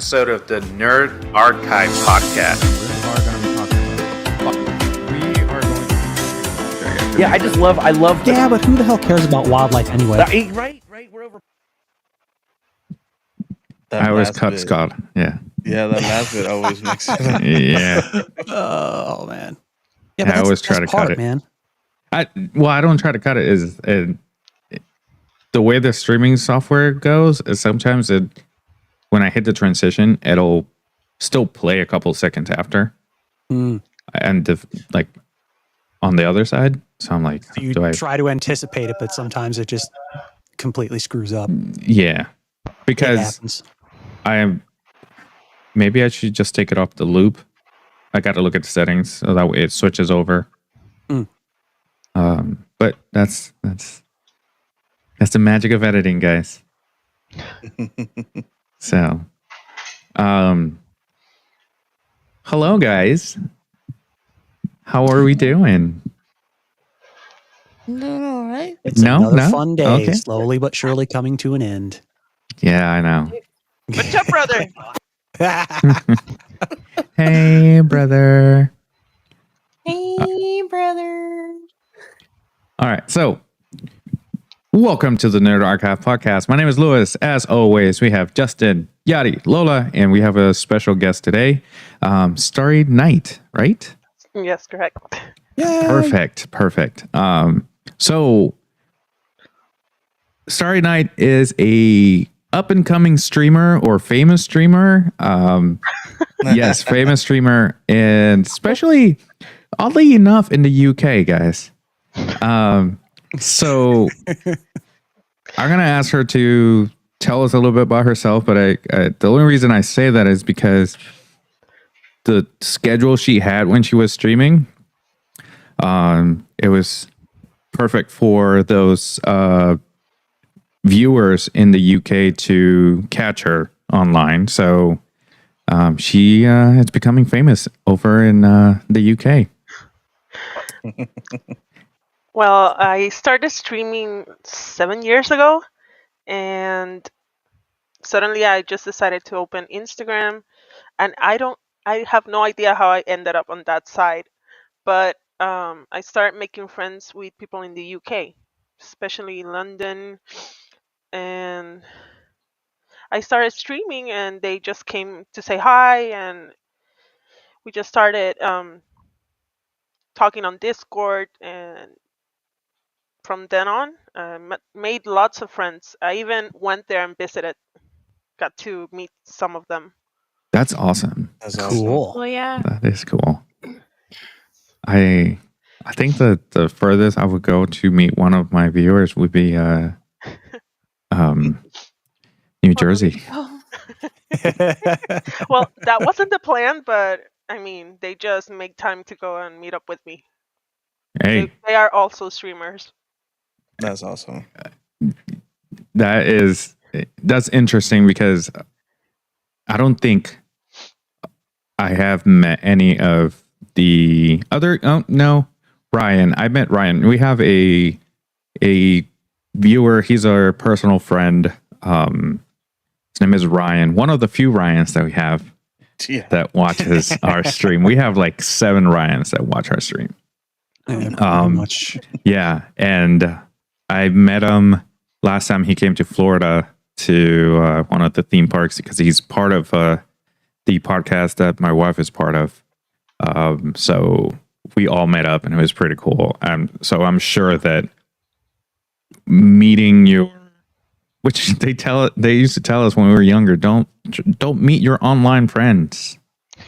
episode of the Nerd Archive Podcast. Yeah, I love. Yeah, but who the hell cares about wildlife anyway? Right. We're over. That I always last cut bit. Scott. Yeah. Yeah, that last bit always makes it up. Yeah. Oh man. I Yeah, but that's always the try best to cut part, it. man. I don't try to cut it. Is the way the streaming software goes is sometimes when I hit the transition, it'll still play a couple seconds after, and on the other side. So I'm like, So you try to anticipate it, but sometimes it just completely screws up. Yeah, It because happens. maybe I should just take it off the loop. I got to look at the settings so that way it switches over. But that's the magic of editing, guys. So, hello guys. How are we doing? Doing all right. It's No? another fun day, Okay. slowly but surely coming to an end. Yeah, I know. What's up, brother? Hey, brother. Hey, brother. All right, so welcome to the Nerd Archive Podcast. My name is Louis. As always, we have Justin, Yadi, Lola, and we have a special guest today, StarrEEknight, right? Yes, correct. Perfect. So StarrEEknight is a up and coming streamer or famous streamer. Yes, famous streamer, and especially oddly enough in the UK, guys. So I'm gonna ask her to tell us a little bit about herself, but I the only reason I say that is because the schedule she had when she was streaming, it was perfect for those viewers in the UK to catch her online. So she is becoming famous over in the UK. Well, I started streaming 7 years ago, and suddenly I just decided to open Instagram, and I have no idea how I ended up on that side, but I started making friends with people in the UK, especially in London, and I started streaming, and they just came to say hi, and we just started talking on Discord, and from then on, made lots of friends. I even went there and visited, got to meet some of them. That's awesome. That's awesome. Cool. Well, yeah. That is cool. I think that the furthest I would go to meet one of my viewers would be New Jersey. Well, that wasn't the plan, but I mean, they just make time to go and meet up with me. Hey, They are also streamers. That's awesome. that's interesting because I don't think I have met any of the other. Oh no, Ryan. I met Ryan. We have a viewer. He's our personal friend. His name is Ryan. One of the few Ryans that we have that watches our stream. We have like 7 Ryans that watch our stream. Yeah, pretty much. Yeah, and I met him last time he came to Florida to one of the theme parks because he's part of the podcast that my wife is part of. So we all met up and it was pretty cool. So I'm sure that meeting your, which they used to tell us when we were younger, don't meet your online friends,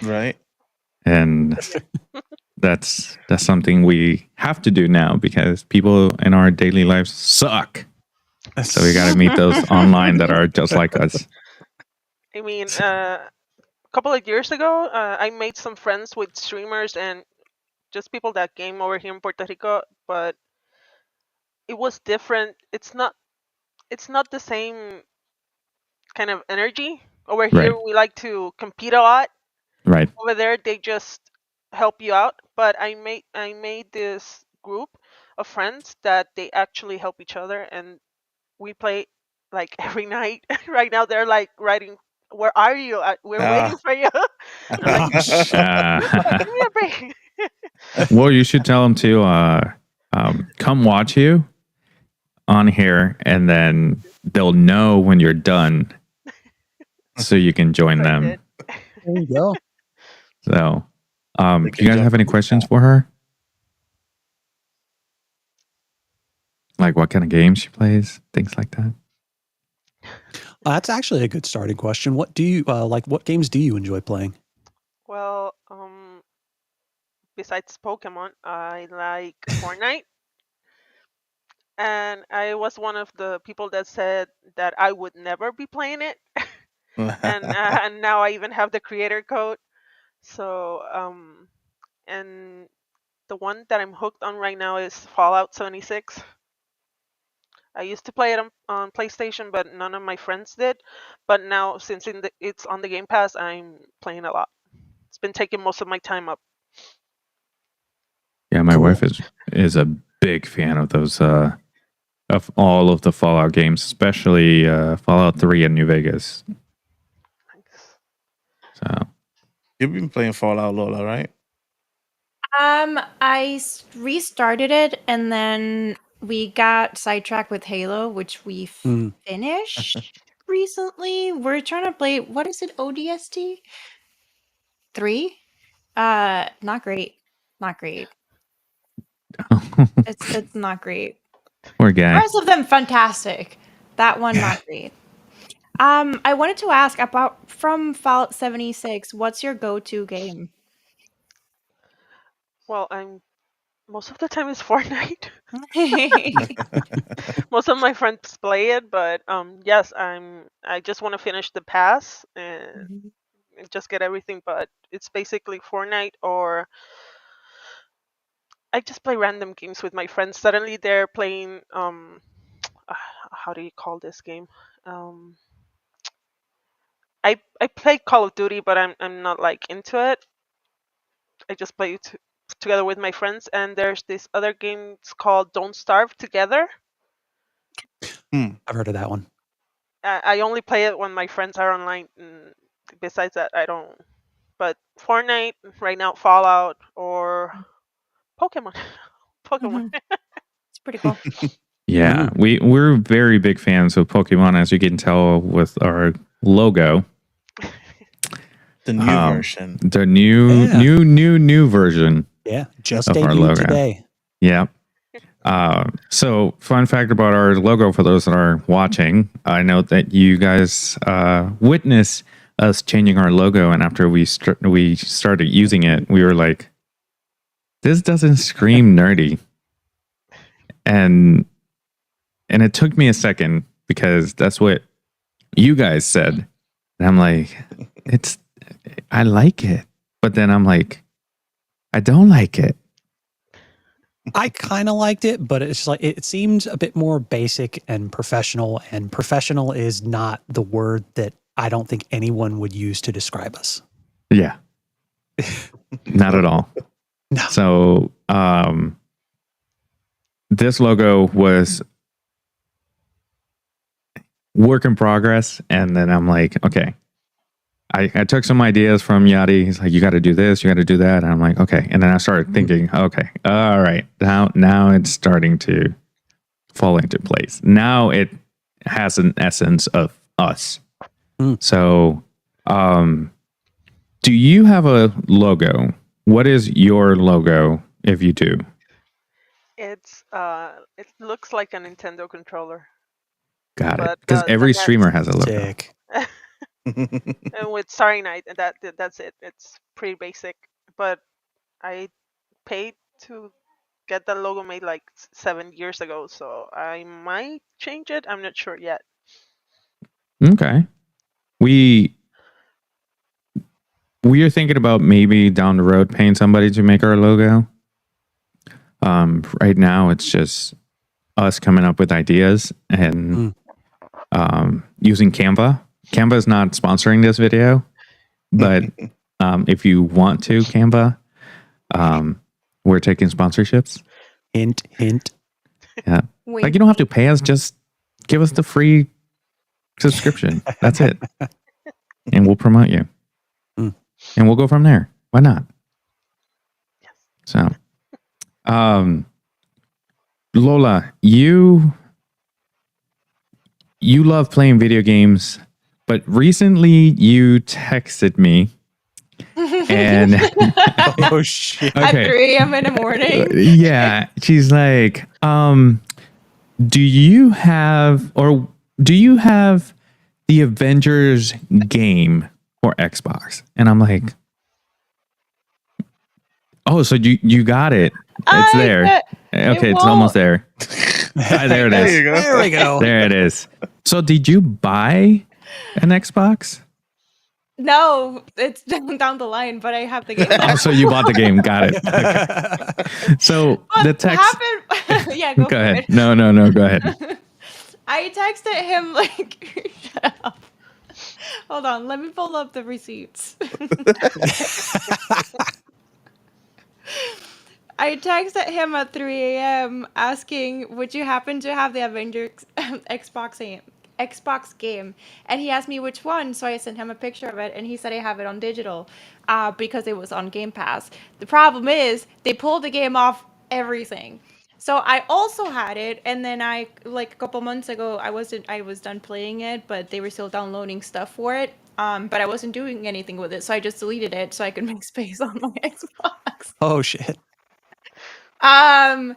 Right? and that's something we have to do now because people in our daily lives suck. So we got to meet those online that are just like us. I mean, a couple of years ago, I made some friends with streamers and just people that came over here in Puerto Rico, but it was different. It's not the same kind of energy. Over here, Right. we like to compete a lot. Right. Over there, they just help you out. But I made this group of friends that they actually help each other, and we play like every night. Right now, they're like writing Where are you? We're waiting for you." I'm like, "Give me a break." Well, you should tell them to come watch you on here, and then they'll know when you're done, so you can join I them. did. There you go. So, They do can you guys jump have any in the questions chat. for her? Like what kind of games she plays, things like that. That's actually a good starting question. What do you like? What games do you enjoy playing? Well, besides Pokemon, I like Fortnite. And I was one of the people that said that I would never be playing it. And now I even have the creator code. So, and the one that I'm hooked on right now is Fallout 76. I used to play it on PlayStation, but none of my friends did. But now, since it's on the Game Pass, I'm playing a lot. It's been taking most of my time up. Yeah, my Cool. wife is a big fan of those of all of the Fallout games, especially Fallout 3 and New Vegas. Thanks. So You've been playing Fallout, Lola, right? I restarted it and then we got sidetracked with Halo, which we Mm. finished recently. We're trying to play, what is it, ODST 3? Not great. Not great. It's not great. poor guy. The rest of them fantastic. That one not great. I wanted to ask about from Fallout 76, what's your go-to game? Well, most of the time it's Fortnite. Most of my friends play it, but yes, I just want to finish the pass and just get everything. But it's basically Fortnite, or I just play random games with my friends. Suddenly they're playing how do you call this game? Um, I play Call of Duty, but I'm not like into it. I just play it together with my friends. And there's this other game. It's called Don't Starve Together. I've heard of that one. I only play it when my friends are online. And besides that, I don't. But Fortnite right now, Fallout, or Pokemon. Pokemon. It's pretty cool. Yeah, we're very big fans of Pokemon, as you can tell with our logo. The new version. The new version. Yeah, just Of our debuted logo. today. Yeah. So, fun fact about our logo for those that are watching, I know that you guys witnessed us changing our logo, and after we started using it, we were like, "This doesn't scream nerdy," and it took me a second because that's what you guys said, and I'm like, I like it, but then I'm like, I don't like it. I kind of liked it, but it's like it seems a bit more basic and professional is not the word that I don't think anyone would use to describe us. Yeah. Not at all. No. So, this logo was work in progress. And then I'm like, okay, I took some ideas from Yadi. He's like, you got to do this, you got to do that. And I'm like, okay. And then I started thinking, okay, all right, now it's starting to fall into place. Now it has an essence of us. So, do you have a logo? What is your logo if you do? It looks like a Nintendo controller. Got it. But Because every that's streamer has a logo. Sick. And with StarrEEknight, and that's it. It's pretty basic. But I paid to get the logo made like 7 years ago, so I might change it. I'm not sure yet. Okay. We are thinking about maybe down the road paying somebody to make our logo. Right now it's just us coming up with ideas and using Canva. Canva is not sponsoring this video, but if you want to, Canva, we're taking sponsorships. Hint, hint. Yeah. Like you don't have to pay us, just give us the free subscription. That's it. and we'll promote you. Mm. And we'll go from there. Why not? So, Lola, you love playing video games, but recently you texted me and Oh shit! At okay. 3 a.m. in the morning. Yeah, she's like, do you have the Avengers game for Xbox? And I'm like, oh, so you got it. It's there. Okay, it's almost there. There it There is. you go. There we go. There it is. So did you buy an Xbox? No, it's down the line, but I have the game. Oh, so you bought the game. Got it. Okay. So the What text. happened? Yeah, go for Go ahead. it. No, go ahead. I texted him like, shut up. Hold on, let me pull up the receipts. I texted him at 3 a.m. asking, would you happen to have the Avengers Xbox game? And he asked me which one, so I sent him a picture of it, and he said I have it on digital because it was on Game Pass. The problem is they pulled the game off everything. So I also had it, and then I like a couple months ago I was done playing it, but they were still downloading stuff for it. But I wasn't doing anything with it, so I just deleted it so I could make space on my Xbox. Oh shit! But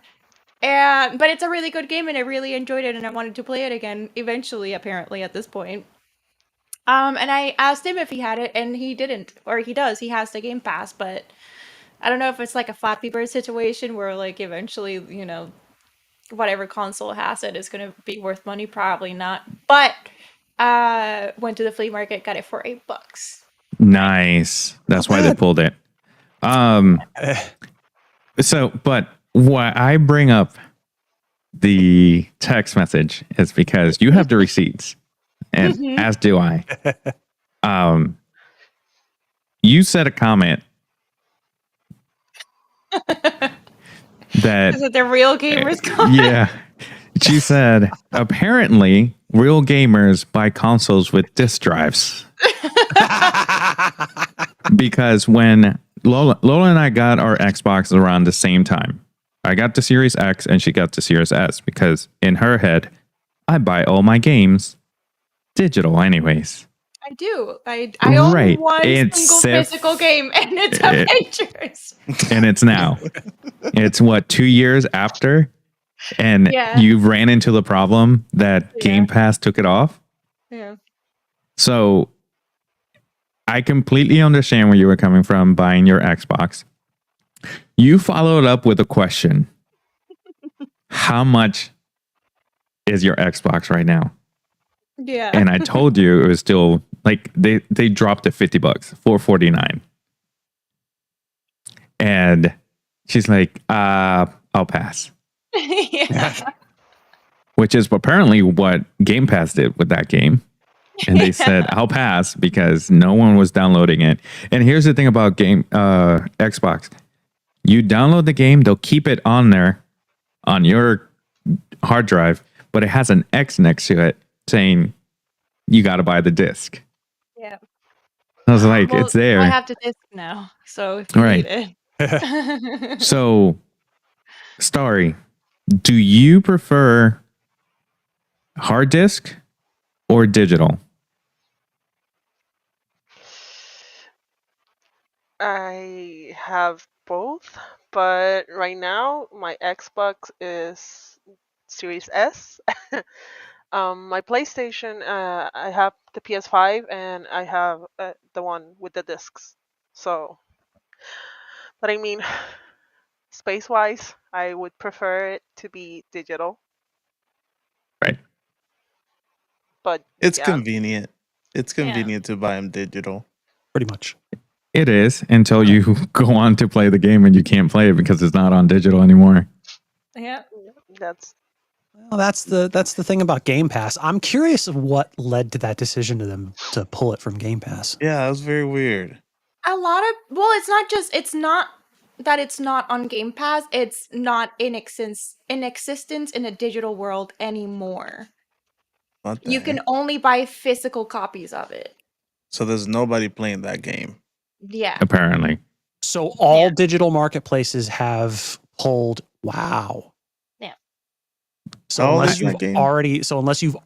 it's a really good game, and I really enjoyed it, and I wanted to play it again eventually. Apparently, at this point. And I asked him if he had it, and he didn't, or he does. He has the Game Pass, but I don't know if it's like a Flappy Bird situation where, like, eventually, you know, whatever console has it is going to be worth money. Probably not. But went to the flea market, got it for $8. Nice. That's why they pulled it. So, but why I bring up the text message is because you have the receipts, and as do I. You said a comment that Is it the real gamers comment? yeah, she said apparently real gamers buy consoles with disk drives because when Lola and I got our Xbox around the same time. I got the Series X and she got the Series S because in her head, I buy all my games digital anyways. I do. I own Right. one It's single physical game, and it's Avengers. And it's now. It's what, 2 years after? And Yeah. you ran into the problem that Game Pass took it off? Yeah. So I completely understand where you were coming from buying your Xbox. You followed up with a question. How much is your Xbox right now? Yeah. And I told you it was still like they dropped it $50, $449. And she's like, I'll pass. Yeah. Which is apparently what Game Pass did with that game. And they said, I'll pass because no one was downloading it. And here's the thing about Xbox. You download the game, they'll keep it on there on your hard drive, but it has an X next to it saying you got to buy the disc. Yeah. I was like, Well, it's there. I have the disc now, so if you Right. need it. So, Starry, do you prefer hard disk or digital? I have both, but right now my Xbox is Series S. My PlayStation, I have the PS5 and I have the one with the discs. So, but I mean, space-wise, I would prefer it to be digital. Right. But It's yeah. convenient. It's convenient to buy them digital. Pretty much. It is until you go on to play the game and you can't play it because it's not on digital anymore. Yeah. That's Well, that's the thing about Game Pass. I'm curious of what led to that decision to them to pull it from Game Pass. Yeah, that was very weird. It's not that it's not on Game Pass, it's not in existence in a digital world anymore. What the You can heck? only buy physical copies of it. So there's nobody playing that game. Yeah. apparently. So all Yeah. digital marketplaces have pulled. Wow. Yeah. So How old unless is that you've game?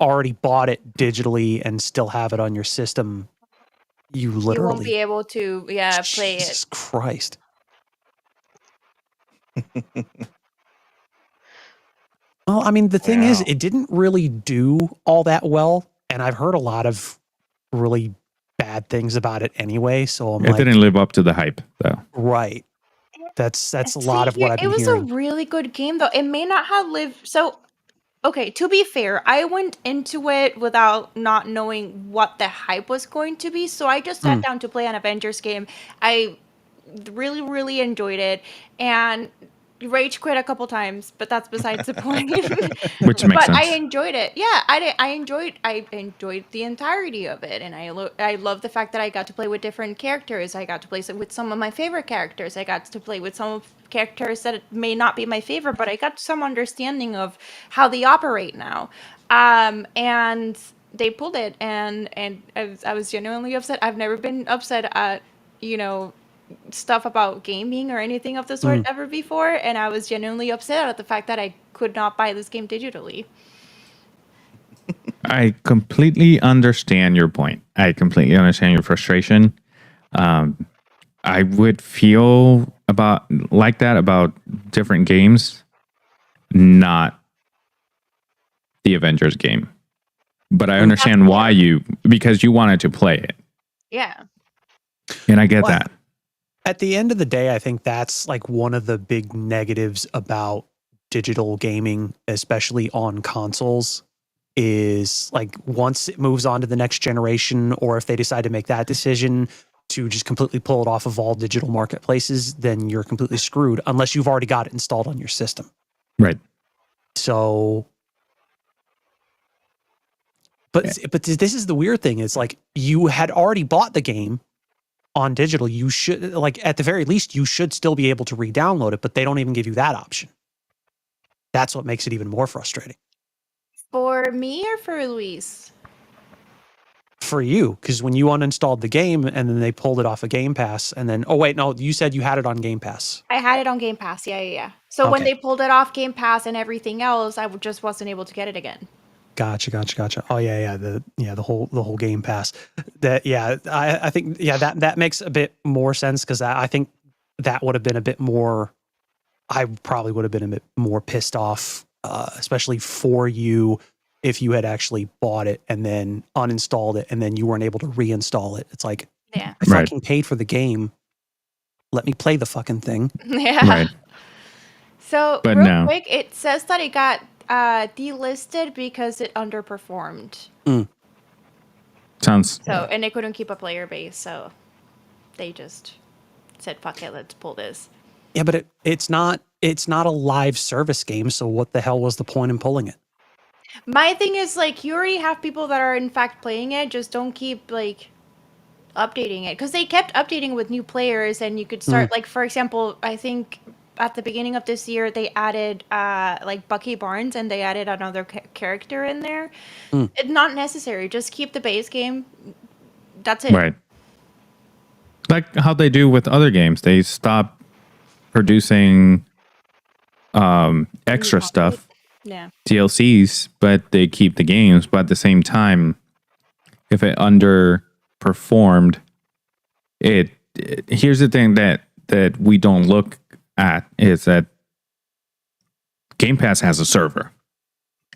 already bought it digitally and still have it on your system, you You literally won't be able to, play it. Jesus Christ. Well, I mean, the thing is, Wow. it didn't really do all that well, and I've heard a lot of really bad things about it anyway. So I'm It like, didn't live up to the hype, though. right. That's a See, lot of what I've it been was hearing. a really good game, though. It may not have lived. So, okay, to be fair, I went into it without not knowing what the hype was going to be. So I just sat down to play an Avengers game. I really, really enjoyed it, and rage quit a couple times, but that's besides the point. Which makes But I sense. enjoyed it. Yeah, I enjoyed the entirety of it, and I love the fact that I got to play with different characters. I got to play with some of my favorite characters. I got to play with some of characters that may not be my favorite, but I got some understanding of how they operate now. And they pulled it, and I was genuinely upset. I've never been upset at stuff about gaming or anything of the sort ever before, and I was genuinely upset at the fact that I could not buy this game digitally. I completely understand your point. I completely understand your frustration. I would feel like that about different games, not the Avengers game. But I understand why because you wanted to play it. Yeah. And I get Well, that. At the end of the day, I think that's like one of the big negatives about digital gaming, especially on consoles, is like once it moves on to the next generation, or if they decide to make that decision to just completely pull it off of all digital marketplaces, then you're completely screwed unless you've already got it installed on your system. Right. So, but this is the weird thing. It's like you had already bought the game on digital. You should, like, at the very least, you should still be able to re-download it, but they don't even give you that option. That's what makes it even more frustrating. For me or for Luis? For you, because when you uninstalled the game and then they pulled it off of Game Pass, and then, oh wait, no, you said you had it on Game Pass. I had it on Game Pass. Yeah. So when Okay. they pulled it off Game Pass and everything else, I just wasn't able to get it again. Gotcha. Oh yeah. The whole Game Pass. I think that makes a bit more sense, because I think that would have been a bit more. I probably would have been a bit more pissed off, especially for you, if you had actually bought it and then uninstalled it and then you weren't able to reinstall it. It's like, Yeah. I fucking paid for the game. Let me play the fucking thing. Yeah. Right. So But real no. quick, it says that it got delisted because it underperformed. Sounds. So and they couldn't keep a player base, so they just said, "Fuck it, let's pull this." Yeah, but it's not a live service game, so what the hell was the point in pulling it? My thing is, like, you already have people that are in fact playing it, just don't keep like updating it, because they kept updating with new players, and you could start like, for example, I think at the beginning of this year they added like Bucky Barnes, and they added another character in there. It's not necessary. Just keep the base game. That's it. Right. Like how they do with other games. They stop producing extra stuff, Yeah. DLCs, but they keep the games. But at the same time, if it underperformed, here's the thing that we don't look at is that Game Pass has a server,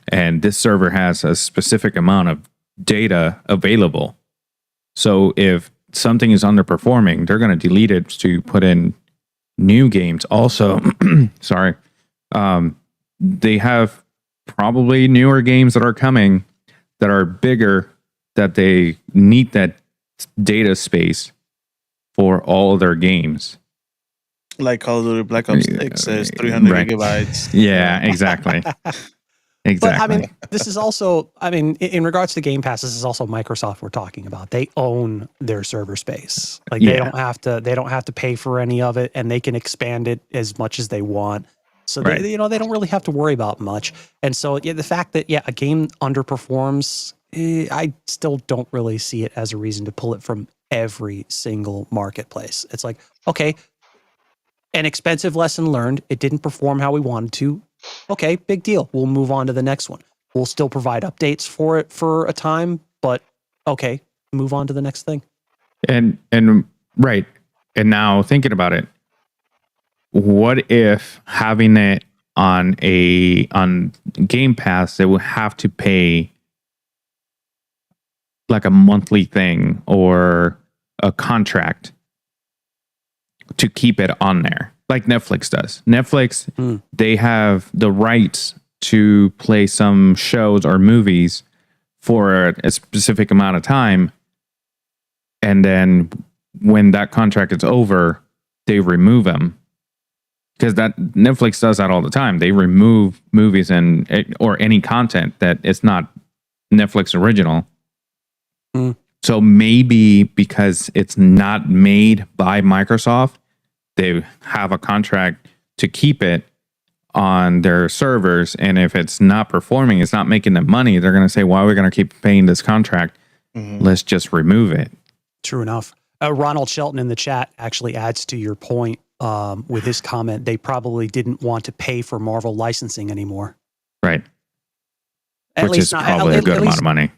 and this server has a specific amount of data available. So if something is underperforming, they're going to delete it to put in new games. Also, sorry, they have probably newer games that are coming that are bigger, that they need that data space for all of their games. Like Call of Duty Black Ops 6 says 300 Right. gigabytes. Yeah, exactly. Exactly. But I mean, this is also, in regards to Game Pass, this is also Microsoft we're talking about. They own their server space. Like they don't have to pay for any of it, and they can expand it as much as they want. So Right. they don't really have to worry about much. And so the fact that a game underperforms I still don't really see it as a reason to pull it from every single marketplace. It's like, okay, an expensive lesson learned. It didn't perform how we wanted to. Okay, big deal. We'll move on to the next one. We'll still provide updates for it for a time, but okay, move on to the next thing. And right. And now thinking about it, what if having it on Game Pass, they would have to pay like a monthly thing or a contract to keep it on there, like Netflix does. Netflix, they have the rights to play some shows or movies for a specific amount of time, and then when that contract is over, they remove them. Because that Netflix does that all the time. They remove movies or any content that is not Netflix original. So maybe because it's not made by Microsoft, they have a contract to keep it on their servers. And if it's not performing, it's not making them money, they're going to say, why are we going to keep paying this contract? Let's just remove it. True enough. Ronald Shelton in the chat actually adds to your point with his comment. They probably didn't want to pay for Marvel licensing anymore. Right. At Which least is not, probably a good amount of money.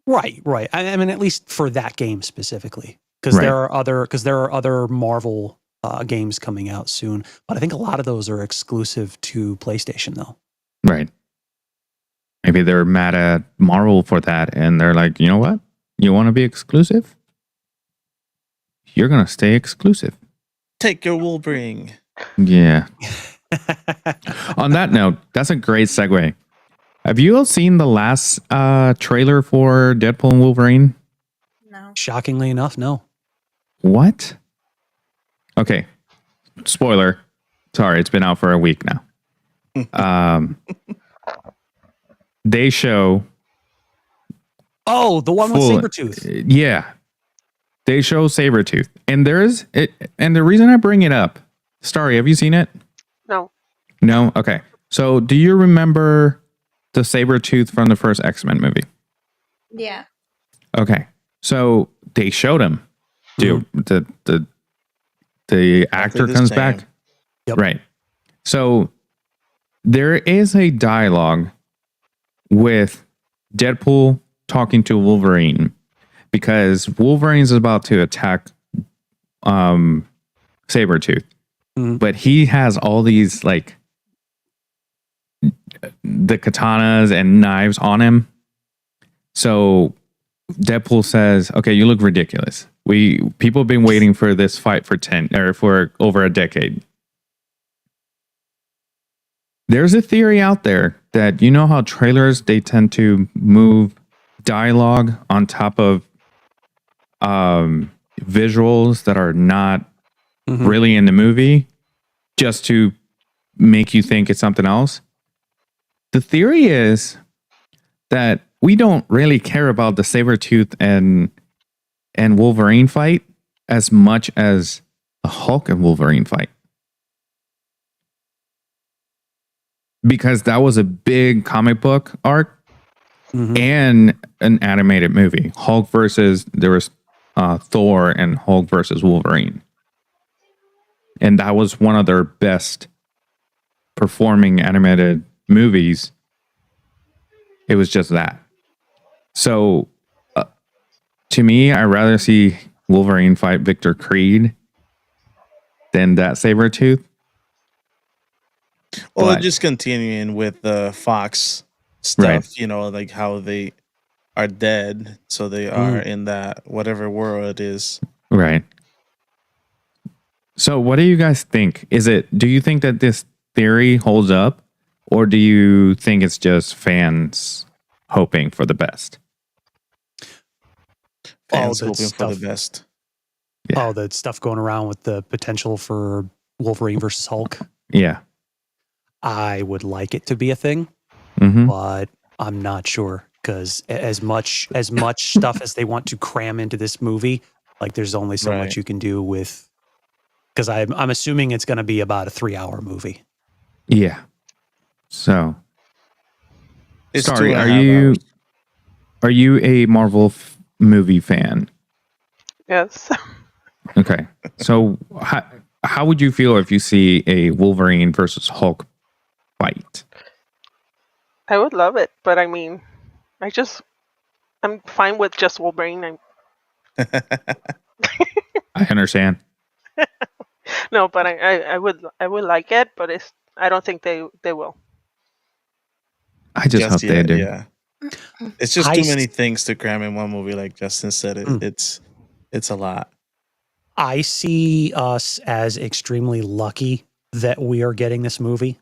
Right. I mean, at least for that game specifically, because there are other Marvel games coming out soon. But I think a lot of those are exclusive to PlayStation, though. Right. Maybe they're mad at Marvel for that, and they're like, you know what? You want to be exclusive? You're going to stay exclusive. Take your Wolverine. Yeah. On that note, that's a great segue. Have you all seen the last trailer for Deadpool and Wolverine? No. Shockingly enough, no. What? Okay. Spoiler. Sorry, it's been out for a week now. They show... Oh, the one with Sabretooth. Yeah. They show Sabretooth. And and the reason I bring it up, Starry, have you seen it? No. No? Okay. So do you remember the Sabretooth from the first X-Men movie? Yeah. Okay. So they showed him. Dude, the actor comes back. Yep. Right. So there is a dialogue with Deadpool talking to Wolverine because Wolverine's about to attack Sabretooth. But he has all these like the katanas and knives on him. So Deadpool says, okay, you look ridiculous. People have been waiting for this fight for over a decade. There's a theory out there that, you know how trailers, they tend to move dialogue on top of visuals that are not really in the movie just to make you think it's something else. The theory is that we don't really care about the Sabretooth and Wolverine fight as much as the Hulk and Wolverine fight. Because that was a big comic book arc and an animated movie. There was Thor and Hulk versus Wolverine. And that was one of their best performing animated movies. It was just that. So, to me, I'd rather see Wolverine fight Victor Creed than that Sabretooth. Well, just continuing with the Fox stuff, Right. like how they are dead, so they are in that whatever world it is. Right. So what do you guys think? Do you think that this theory holds up, or do you think it's just fans hoping for the best? Fans hoping for the best. Yeah. Oh, the stuff going around with the potential for Wolverine versus Hulk. Yeah. I would like it to be a thing, but I'm not sure because as much stuff as they want to cram into this movie, like there's only so much you can do with. Because I'm assuming it's going to be about a 3-hour movie. Yeah. So, It's sorry, 2.5 are you? hours. are you a Marvel movie fan? Yes. Okay. So how would you feel if you see a Wolverine versus Hulk fight? I would love it, but I mean, I'm fine with just Wolverine. I understand. No, but I would like it, but I don't think they will. I just hope they yet, do. yeah. It's just I too many s- things to cram in one movie. Like Justin said, it's a lot. I see us as extremely lucky that we are getting this movie.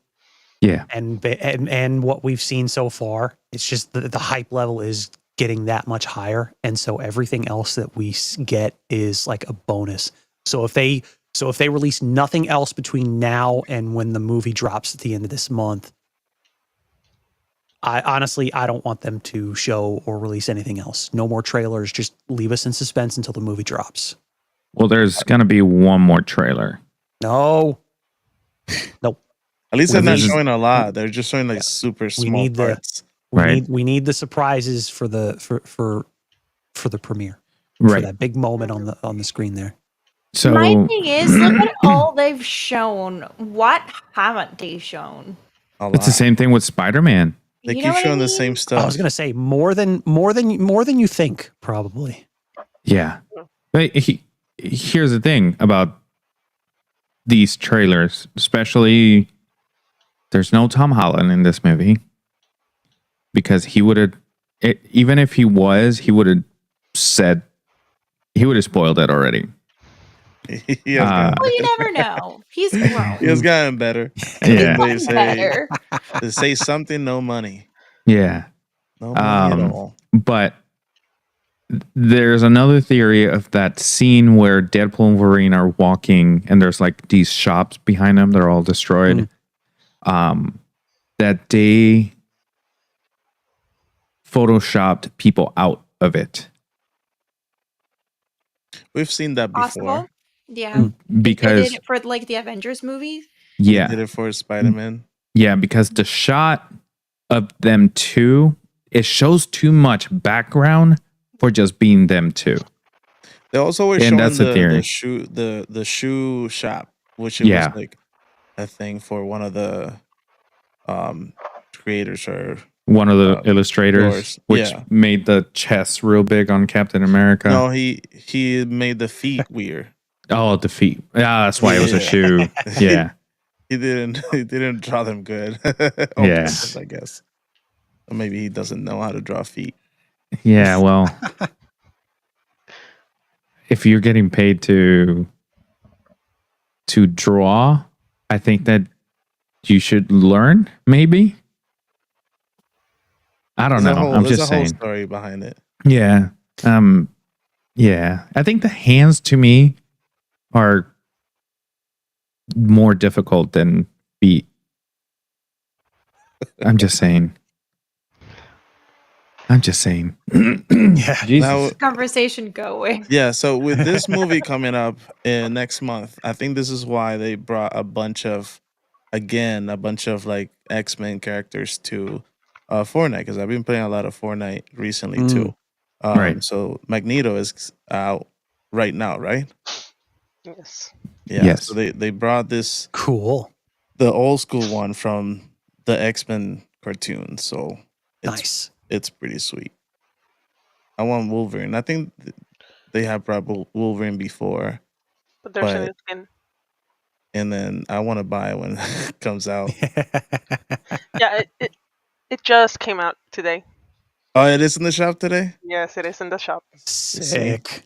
Yeah. And what we've seen so far, it's just the hype level is getting that much higher, and so everything else that we get is like a bonus. So if they release nothing else between now and when the movie drops at the end of this month, I don't want them to show or release anything else. No more trailers. Just leave us in suspense until the movie drops. Well, there's gonna be one more trailer. No. Nope. At least they're Well, not this is- showing a lot. They're just showing like super small need the- parts. Right. We need the surprises for the premiere. For Right. that big moment on the screen there. So My thing is, look at all they've shown. What haven't they shown? A lot. it's the same thing with Spider-Man. They You keep know what I showing the mean? same stuff. I was gonna say more than you think, probably. Yeah. But here's the thing about these trailers, especially there's no Tom Holland in this movie because he would have, even if he was, he would have spoiled it already. he has gotten, Well, you never know. He's grown. he has gotten better. Yeah. They He's say, better. they say something, no money. Yeah. No money at Um, all. But there's another theory of that scene where Deadpool and Wolverine are walking and there's like these shops behind them. They're all destroyed. That they photoshopped people out of it We've seen that before. Possible. Yeah. They because did it for like the Avengers movie. They yeah, did it for Spider-Man. yeah, because the shot of them two, it shows too much background for just being them two. They also were And showing that's the theory. the shoe shop, which Yeah. was like a thing for one of the creators or One of the illustrators, yours. which Yeah. made the chest real big on Captain America. no, he made the feet weird. Oh, the feet. Yeah, that's why it was a Yeah. shoe. Yeah. He didn't draw them good. Yeah. I guess. Or maybe he doesn't know how to draw feet. Yeah, well, if you're getting paid to draw, I think that you should learn, maybe. I don't know. I'm There's just a whole saying. story behind it. Yeah. Yeah. I think the hands to me are more difficult than feet. I'm just saying. Yeah. Jesus. Now, Conversation going. yeah, so with this movie coming up next month, I think this is why they brought a bunch of like X-Men characters to Fortnite, because I've been playing a lot of Fortnite recently too. Right. So Magneto is out right now, right? Yes. Yeah. Yes. So they brought the Cool. old school one from the X-Men cartoon. So Nice. it's pretty sweet. I want Wolverine. I think they have brought Wolverine before, But there's a But- new skin. and then I want to buy it when it comes out. Yeah, it just came out today. Oh, it is in the shop today? Yes, it is in the shop. Sick.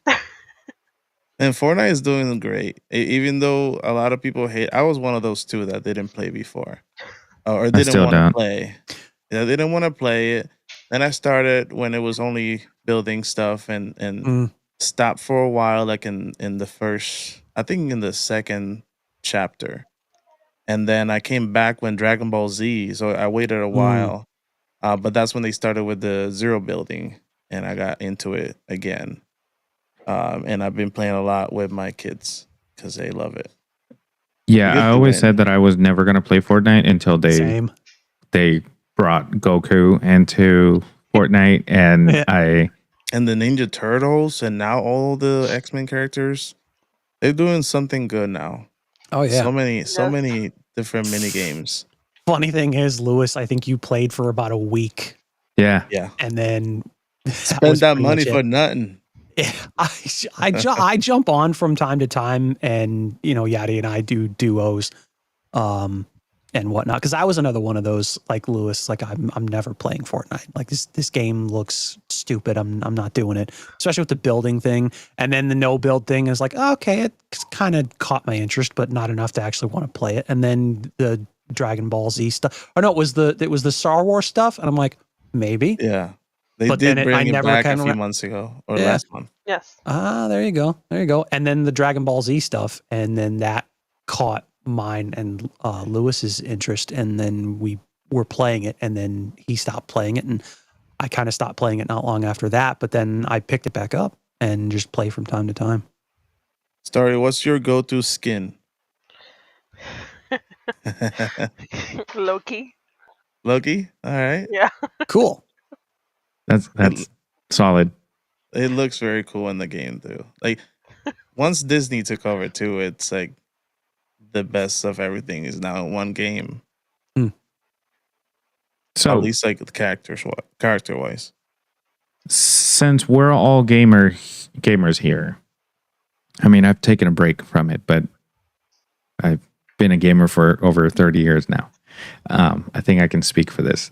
And Fortnite is doing great. Even though a lot of people hate, I was one of those two that didn't play before. Or didn't still want to don't. play. Yeah, they didn't want to play it. Then I started when it was only building stuff and stopped for a while, like in the first, I think in the second chapter. And then I came back when Dragon Ball Z, so I waited a while. But that's when they started with the zero building, and I got into it again. And I've been playing a lot with my kids because they love it. Yeah, get I to always win. said that I was never going to play Fortnite until Same. they brought Goku into Fortnite, and Yeah. And the Ninja Turtles, and now all the X-Men characters. They're doing something good now. Oh yeah. So many Yes. different mini games. Funny thing is, Lewis, I think you played for about a week, yeah, Yeah. and then that Spend was that pretty money much for it. nothing. Yeah, I jump on from time to time, and Yadi and I do duos, and whatnot. Because I was another one of those like Lewis. Like I'm never playing Fortnite. Like this game looks stupid. I'm not doing it. Especially with the building thing, and then the no build thing is like, oh, okay, it kind of caught my interest, but not enough to actually want to play it. And then the Dragon Ball Z stuff. Oh no, it was the Star Wars stuff, and I'm like, maybe. Yeah. They But did then I bring it never back a can few months ago or Yeah. last month. Yes. There you go. There you go. And then the Dragon Ball Z stuff. And then that caught mine and Lewis's interest. And then we were playing it. And then he stopped playing it. And I kind of stopped playing it not long after that. But then I picked it back up and just play from time to time. Starry, what's your go-to skin? Loki. Loki? All right. Yeah. Cool. that's solid. It looks very cool in the game too. Like once Disney took over too, it's like the best of everything is now in one game. So At least like character wise. since we're all gamers here, I mean, I've taken a break from it, but I've been a gamer for over 30 years now. I think I can speak for this.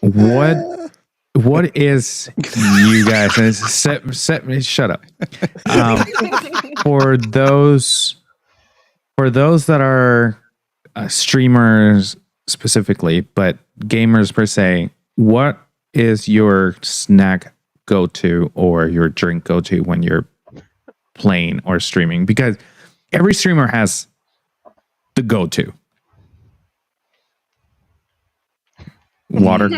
What is you guys? Shut up. For those that are streamers specifically, but gamers per se, what is your snack go-to or your drink go-to when you're playing or streaming? Because every streamer has the go-to. Water.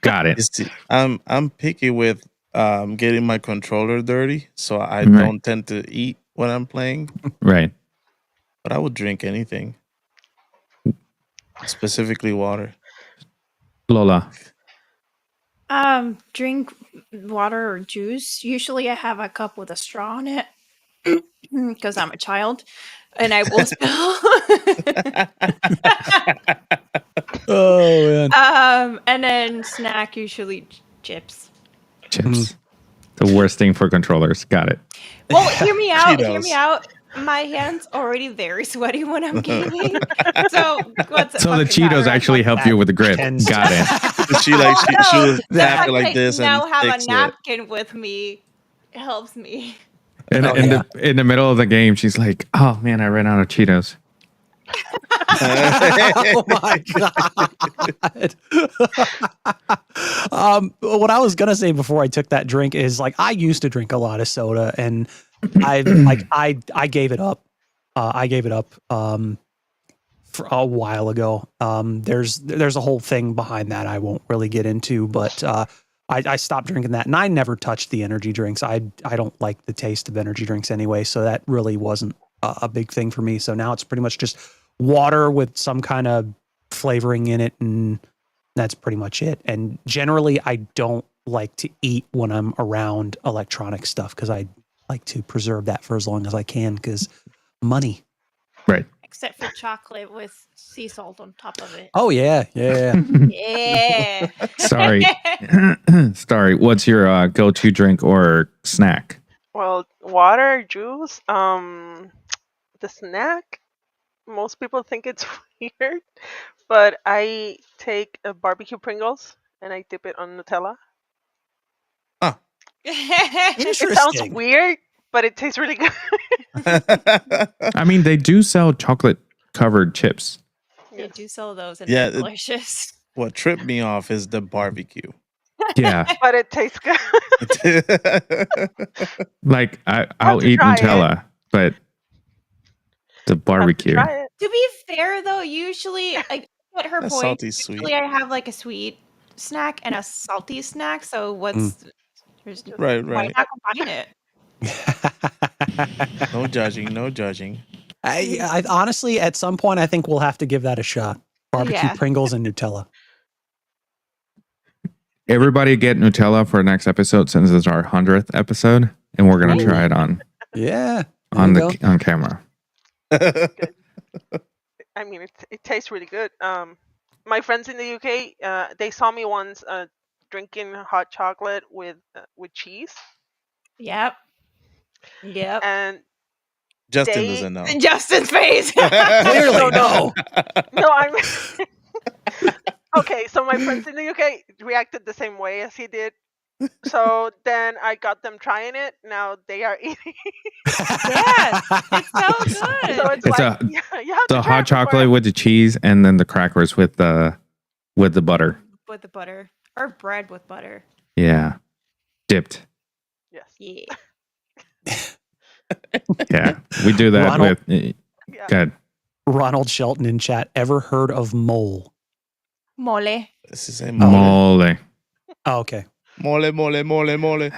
Got it. I'm picky with getting my controller dirty, so I Right. don't tend to eat when I'm playing. Right. But I would drink anything, specifically water. Lola. Drink water or juice. Usually I have a cup with a straw in it because I'm a child and I will spill. Oh man. And then snack, usually chips. Chips. The worst thing for controllers. Got it. Well, hear me out. Hear Cheetos. me out. My hands already very sweaty when I'm gaming. So what's So the fucking matter? Cheetos actually help you with the grip. Tends- Got it. She like she Oh, would the tap fact it like that this you now and have a fix it. napkin with me helps me. And Oh, in the middle of the game, she's like, "Oh man, I ran out of Cheetos." Oh my god. What I was gonna say before I took that drink is like I used to drink a lot of soda and I gave it up. I gave it up for a while ago. There's a whole thing behind that I won't really get into, but I stopped drinking that and I never touched the energy drinks. I don't like the taste of energy drinks anyway, so that really wasn't a big thing for me. So now it's pretty much just water with some kind of flavoring in it, and that's pretty much it. And generally, I don't like to eat when I'm around electronic stuff because I like to preserve that for as long as I can because money. Right. Except for chocolate with sea salt on top of it. Oh yeah. Yeah. Sorry. Sorry. What's your go-to drink or snack? Well, water, juice. The snack. Most people think it's weird, but I take barbecue Pringles and I dip it on Nutella. It sounds Interesting. weird, but it tastes really good. I mean, they do sell chocolate-covered chips. They do sell those and Yeah, they're delicious. What tripped me off is the barbecue. Yeah. But it tastes good. Like I'll to eat try it. Nutella, but the barbecue. Try it. To be fair, though, usually I get her That point. salty's sweet. Usually, I have like a sweet snack and a salty snack. So what's there's Right, why right. not combine it? No judging, no judging. I honestly, at some point, I think we'll have to give that a shot. Barbecue Yeah. Pringles and Nutella. Everybody get Nutella for next episode since it's our 100th episode, and we're gonna try it on Yeah. on camera. I mean, it tastes really good. My friends in the UK, they saw me once drinking hot chocolate with cheese, Yep. Yep. and Justin they doesn't know. Justin's face. Clearly, no. no, I'm okay. So my friends in the UK reacted the same way as he did. So then I got them trying it. Now they are eating. Yeah, it's so good. So it's It's like a- you have The to try hot it before- chocolate with the cheese, and then the crackers with the butter. With the butter. Or bread with butter. Yeah, dipped. Yes. Yeah. Yeah, we do that Ronald- with. Yeah. Good. Ronald Shelton in chat. Ever heard of mole? Mole. This is a mole. Mole. Oh, okay. Mole, mole, mole, mole.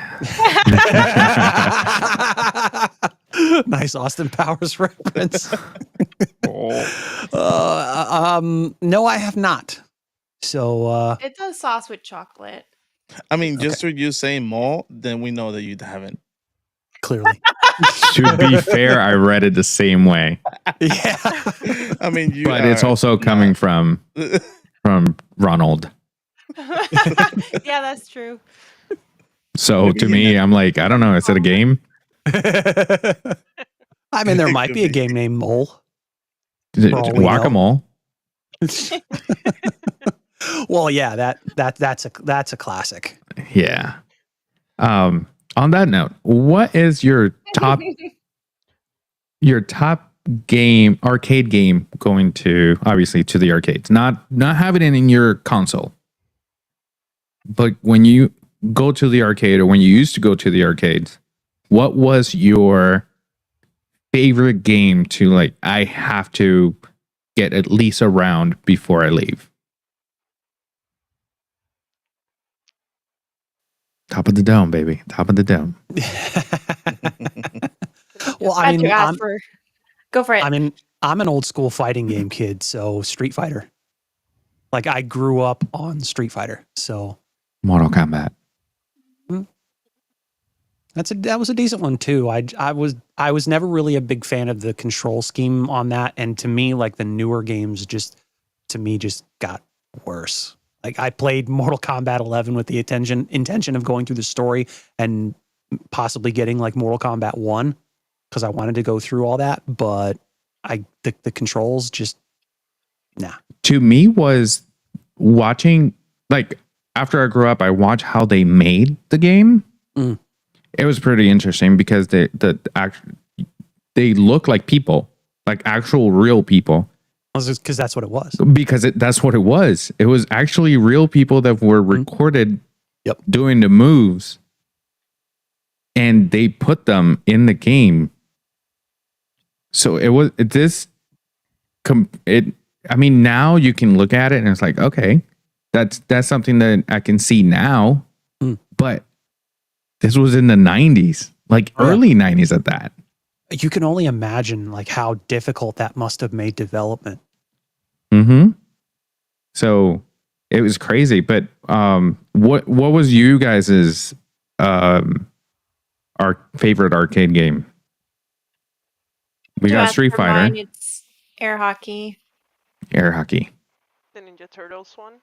Nice Austin Powers reference. Oh. No, I have not. So, It's a sauce with chocolate. I mean, just for you saying mole, then we know that you haven't. clearly. To be fair, I read it the same way, Yeah. I mean, you. but it's are also coming from Ronald. Yeah, that's true. So Maybe to he me, I'm like, I don't know. Is it a game? I mean, there might be a game named Mole. Is it For all we know. Guacamole? Well, yeah, that's a classic. Yeah. On that note, what is your top game, arcade game, going to, obviously, to the arcades? Not having it in your console, but when you go to the arcade, or when you used to go to the arcades, what was your favorite game to, like, I have to get at least a round before I leave? Top of the dome, baby. Top of the dome. Well, I Had mean, to ask for. Go for it. I'm an old school fighting game kid, so Street Fighter. Like, I grew up on Street Fighter, so Mortal Kombat. that was a decent one too. I was never really a big fan of the control scheme on that, and to me, like, the newer games just got worse. Like, I played Mortal Kombat 11 with the intention of going through the story and possibly getting like Mortal Kombat 1 because I wanted to go through all that, but the controls just nah. To me, was watching, like, after I grew up, I watched how they made the game. Mm. It was pretty interesting because they look like people, like actual real people. Because that's what it was. Because that's what it was. It was actually real people that were recorded Yep. doing the moves, and they put them in the game. So it was I mean, now you can look at it and it's like, okay, that's something that I can see now. Mm. But this was in the 90s, like early 90s at that. You can only imagine like how difficult that must have made development. Mm-hmm. So it was crazy. But what was you guys's our favorite arcade game? We got Street For Fighter, mine, it's air hockey. air hockey. The Ninja Turtles one.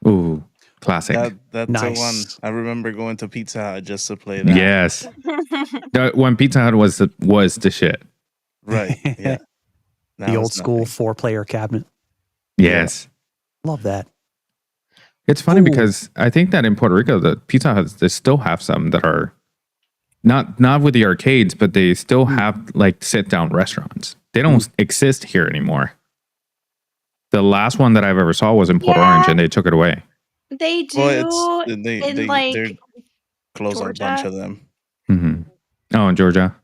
Ooh, classic. That's Nice. the one. I remember going to Pizza Hut just to play that. Yes. When Pizza Hut was the shit. Right. Yeah. Now The it's old school nothing. 4-player cabinet. Yes. Love that. It's funny Ooh. because I think that in Puerto Rico, the Pizza Huts, they still have some that are not with the arcades, but they still have like sit down restaurants. They don't exist here anymore. The last one that I've ever saw was in Port Yeah. Orange, and they took it away. They do. Well, it's in, like, they're close a Georgia? bunch of them. Mm-hmm. Oh, in Georgia.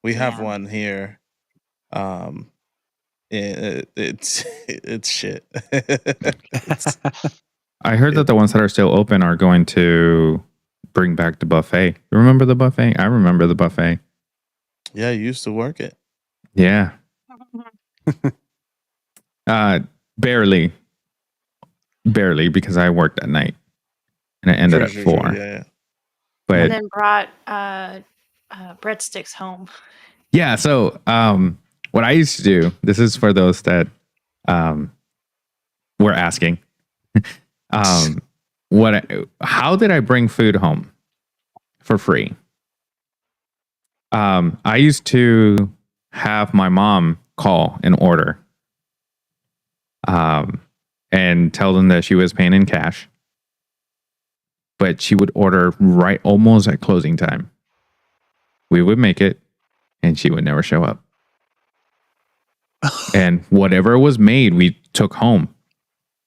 We have Yeah. one here. It's shit. It's- I heard that the ones that are still open are going to bring back the buffet. You remember the buffet? I remember the buffet. yeah, you used to work it. Yeah. Barely because I worked at night. and it ended at Sure, 4. yeah. But And then brought breadsticks home. yeah, so what I used to do, this is for those that were asking. How did I bring food home for free? I used to have my mom call and order, and tell them that she was paying in cash, but she would order right almost at closing time. We would make it, and she would never show up. And whatever was made, we took home.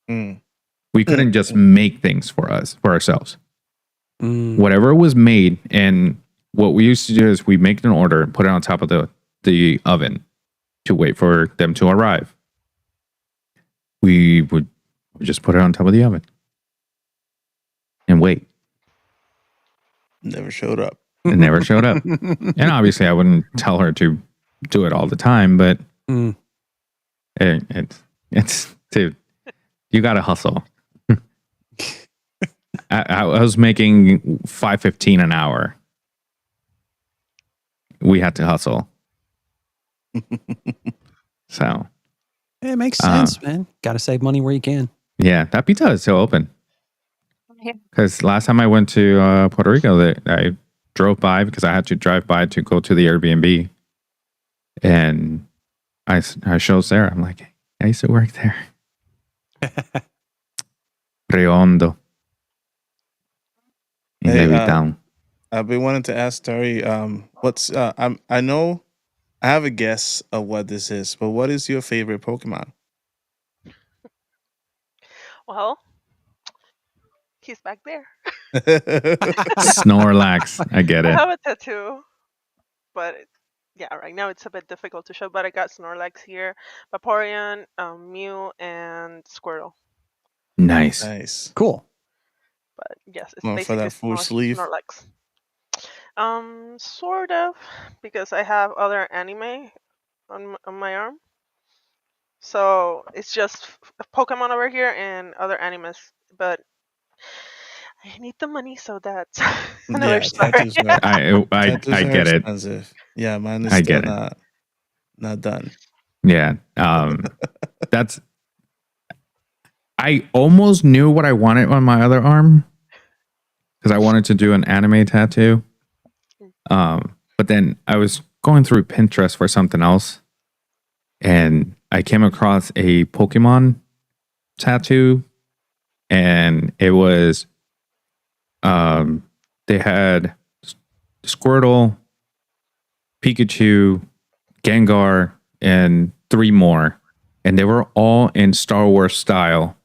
We couldn't just make things for ourselves. Whatever was made, and what we used to do is we make an order and put it on top of the oven to wait for them to arrive. We would just put it on top of the oven and wait. Never showed up. It never showed up. And obviously I wouldn't tell her to do it all the time, but it's dude, you gotta hustle. I was making $5.15 an hour. We had to hustle. So it makes sense, man. Got to save money where you can. Yeah, that pizza is still open. Because last time I went to Puerto Rico, I drove by because I had to drive by to go to the Airbnb, and I showed Sarah. I'm like, I used to work there. Redondo. In Levittown. I've been wanting to ask Starry, what's I know I have a guess of what this is, but what is your favorite Pokemon? Well, he's back there. Snorlax. I get I it. have a tattoo, but yeah, right now it's a bit difficult to show. But I got Snorlax here, Vaporeon, Mew, and Squirtle. Nice. Nice. Cool. But yes, it's Going for basically that full sleeve. Snorlax. Sort of, because I have other anime on my arm. So it's just Pokemon over here and other animes, but I need the money, so that's another story. Tattoos I get it. Expensive. Yeah, mine is I still get it. not done. Yeah. That's. I almost knew what I wanted on my other arm because I wanted to do an anime tattoo. But then I was going through Pinterest for something else, and I came across a Pokemon tattoo, and it was they had Squirtle, Pikachu, Gengar, and 3 more, and they were all in Star Wars style.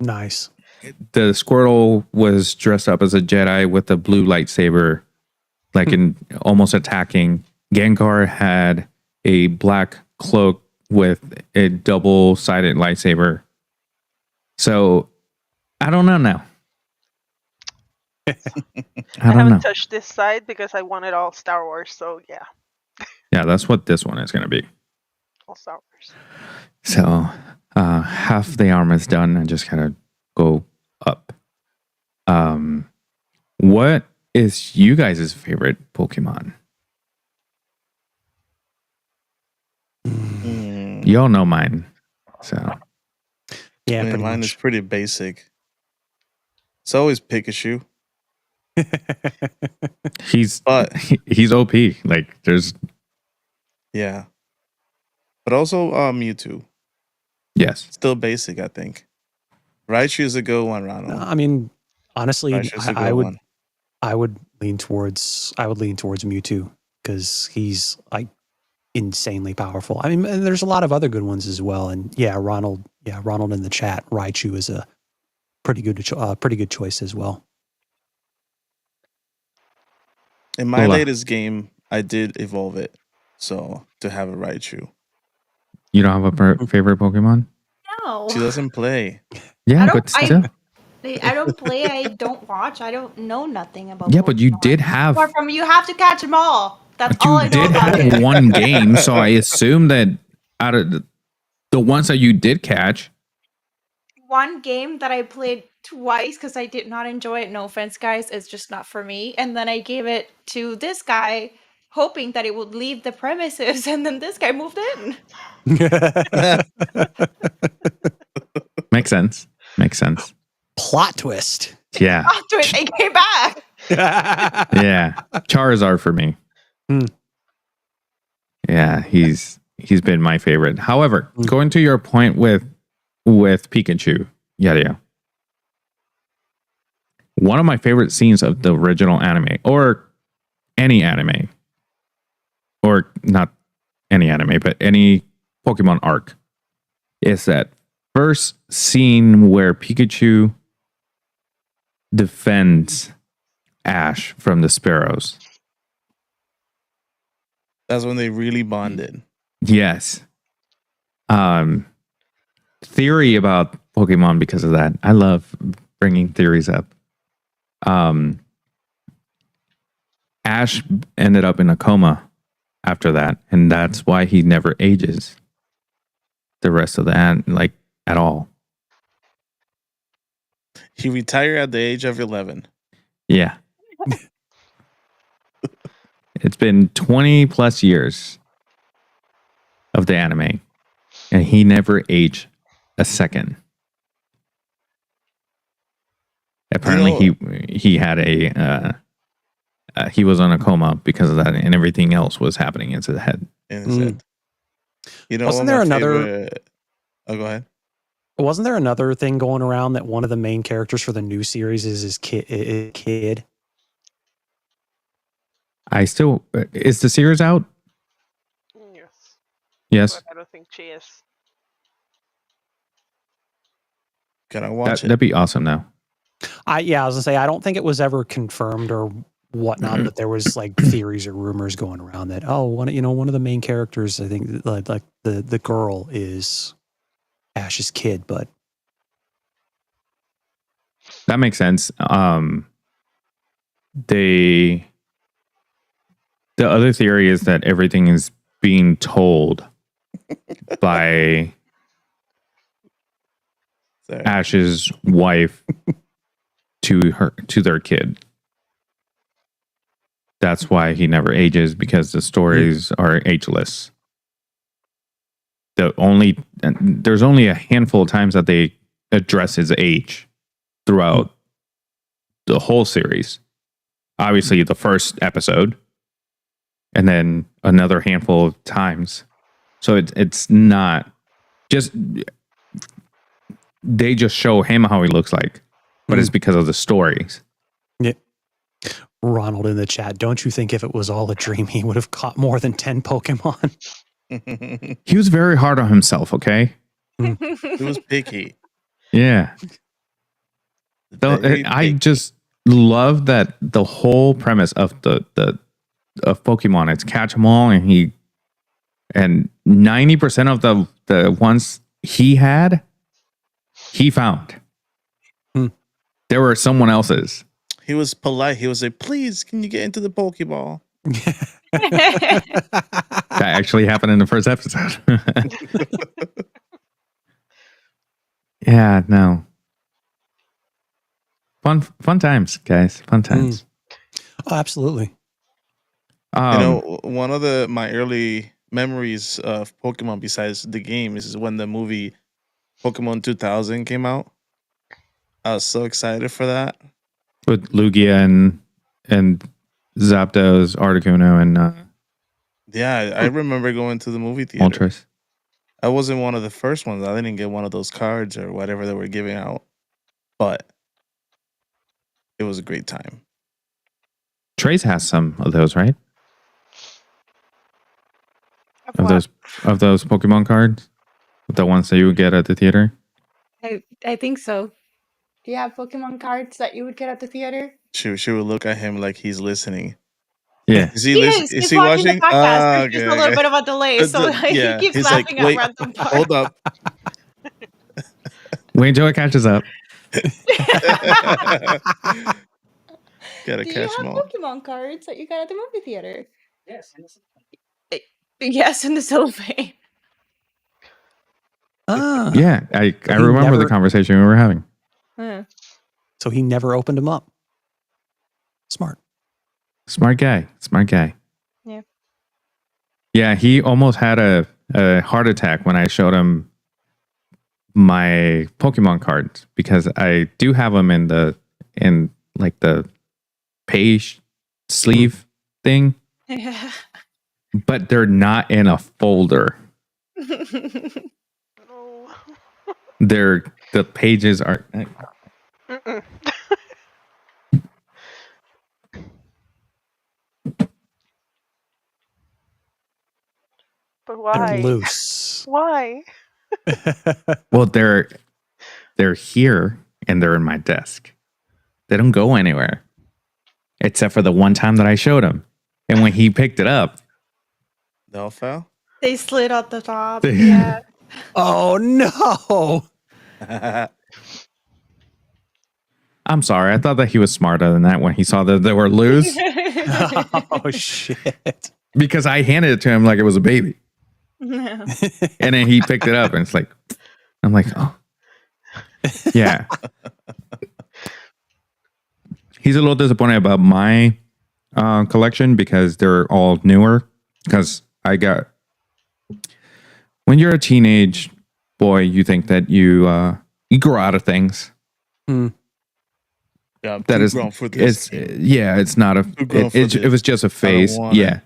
Nice. The Squirtle was dressed up as a Jedi with a blue lightsaber, like in almost attacking. Gengar had a black cloak with a double-sided lightsaber. So I don't know now. I haven't touched this side because I wanted all Star Wars. So yeah. Yeah, that's what this one is going to be. All Star Wars. So half the arm is done. I just gotta go up. What is you guys' favorite Pokemon? You all know mine. So yeah, mine is pretty basic. It's always Pikachu. he's OP. Like there's yeah, but also Mewtwo. Yes, still basic. I think Raichu is a good one, Ronald. I mean, honestly, I would lean towards Mewtwo because he's like insanely powerful. I mean, and there's a lot of other good ones as well. And Ronald in the chat, Raichu is a pretty good choice as well. In my Lola. latest game, I did evolve it, so to have a Raichu. You don't have a favorite Pokemon? No. She doesn't play. Yeah, but still. I don't play. I don't watch. I don't know nothing about. Yeah, but you did have. Apart from you have to catch them all. That's But all I you know did about have it. one game, so I assume that out of the ones that you did catch, one game that I played twice because I did not enjoy it. No offense, guys, it's just not for me. And then I gave it to this guy, hoping that it would leave the premises, and then this guy moved in. Makes sense. Makes sense. Plot twist. Yeah. After it, they came back. Yeah. Charizard for me. Hmm. Yeah, he's been my favorite. However, going to your point with Pikachu, Yadi. One of my favorite scenes of the original anime, or any anime, or not any anime, but any Pokemon arc, is that first scene where Pikachu defends Ash from the Sparrows. That's when they really bonded. Yes. Theory about Pokemon because of that. I love bringing theories up. Ash ended up in a coma after that, and that's why he never ages the rest of the like at all. He retired at the age of 11. Yeah. It's been 20 plus years of the anime, and he never aged a second. Apparently, he had he was on a coma because of that, and everything else was happening into the head. In his head. You know, Wasn't there another? Oh, go ahead. Wasn't there another thing going around that one of the main characters for the new series is his kid? Is the series out? Yes. Yes. But I don't think she is. Can I watch it? That'd be awesome now. I was gonna say I don't think it was ever confirmed or whatnot, but there was like theories or rumors going around that one of the main characters, I think like the girl is Ash's kid, but That makes sense. The other theory is that everything is being told by Ash's wife to their kid. That's why he never ages, because the stories are ageless. There's only a handful of times that they address his age throughout the whole series. Obviously, the first episode, and then another handful of times. So it's not just they just show him how he looks like, but it's because of the stories. Yeah. Ronald in the chat, don't you think if it was all a dream, he would have caught more than 10 Pokemon? He was very hard on himself, okay? He was picky. Yeah. I just love that the whole premise of of Pokemon, it's catch 'em all, and 90% of the ones he had, he found. There were someone else's. He was polite. He was like, please, can you get into the Pokeball? That actually happened in the first episode. Yeah, no. Fun times, guys. Fun times. Oh, absolutely. One of my early memories of Pokemon besides the game is when the movie Pokemon 2000 came out. I was so excited for that. With Lugia and Zapdos, Articuno, and yeah, I remember going to the movie theater. Moltres. I wasn't one of the first ones. I didn't get one of those cards or whatever they were giving out, but it was a great time. Trace has some of those, right? Of those Pokemon cards, the ones that you would get at the theater. I think so. Do you have Pokemon cards that you would get at the theater? She would look at him like he's listening. Yeah. Is he listening? Is he watching? The podcast. There's a little bit of a delay, so he keeps he's laughing like, at random parts. Hold up. Wait until it catches up. Gotta Do you catch have them all. Pokemon cards that you got at the movie theater? Yes, in the cellophane. Ah, Yeah, I he remember the never- conversation we were having. Hmm. so he never opened them up. Smart. Smart guy. Smart guy. Yeah. Yeah, he almost had a heart attack when I showed him my Pokemon cards because I do have them in like the page sleeve thing, Yeah. but they're not in a folder. No. The pages are. Mm-mm. But They're why? loose. Why? Well, they're here and they're in my desk. They don't go anywhere, except for the one time that I showed him, and when he picked it up, They all fell. They slid out the top. They- Yeah. Oh no! I'm sorry. I thought that he was smarter than that when he saw that they were loose Oh shit! because I handed it to him like it was a baby, No. and then he picked it up and it's like, I'm like, oh, yeah. He's a little disappointed about my collection because they're all newer. Because I got, when you're a teenage boy, you think that you grow out of things. Yeah, I'm That too is, grown for this. it's not a. Too grown for It this. was just a phase. want it. Yeah,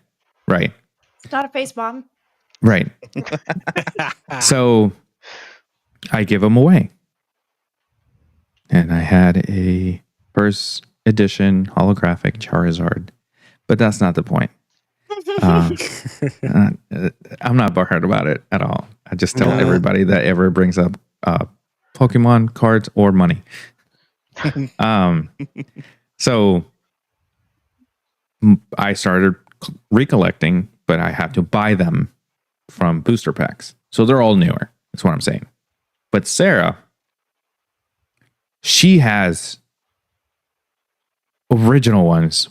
right, It's not a face bomb. right. So I give them away, and I had a first edition holographic Charizard, but that's not the point. I'm not butthurt about it at all. I just tell No. everybody that ever brings up Pokemon cards or money. So I started recollecting, but I have to buy them from booster packs. So they're all newer. That's what I'm saying. But Sarah, she has original ones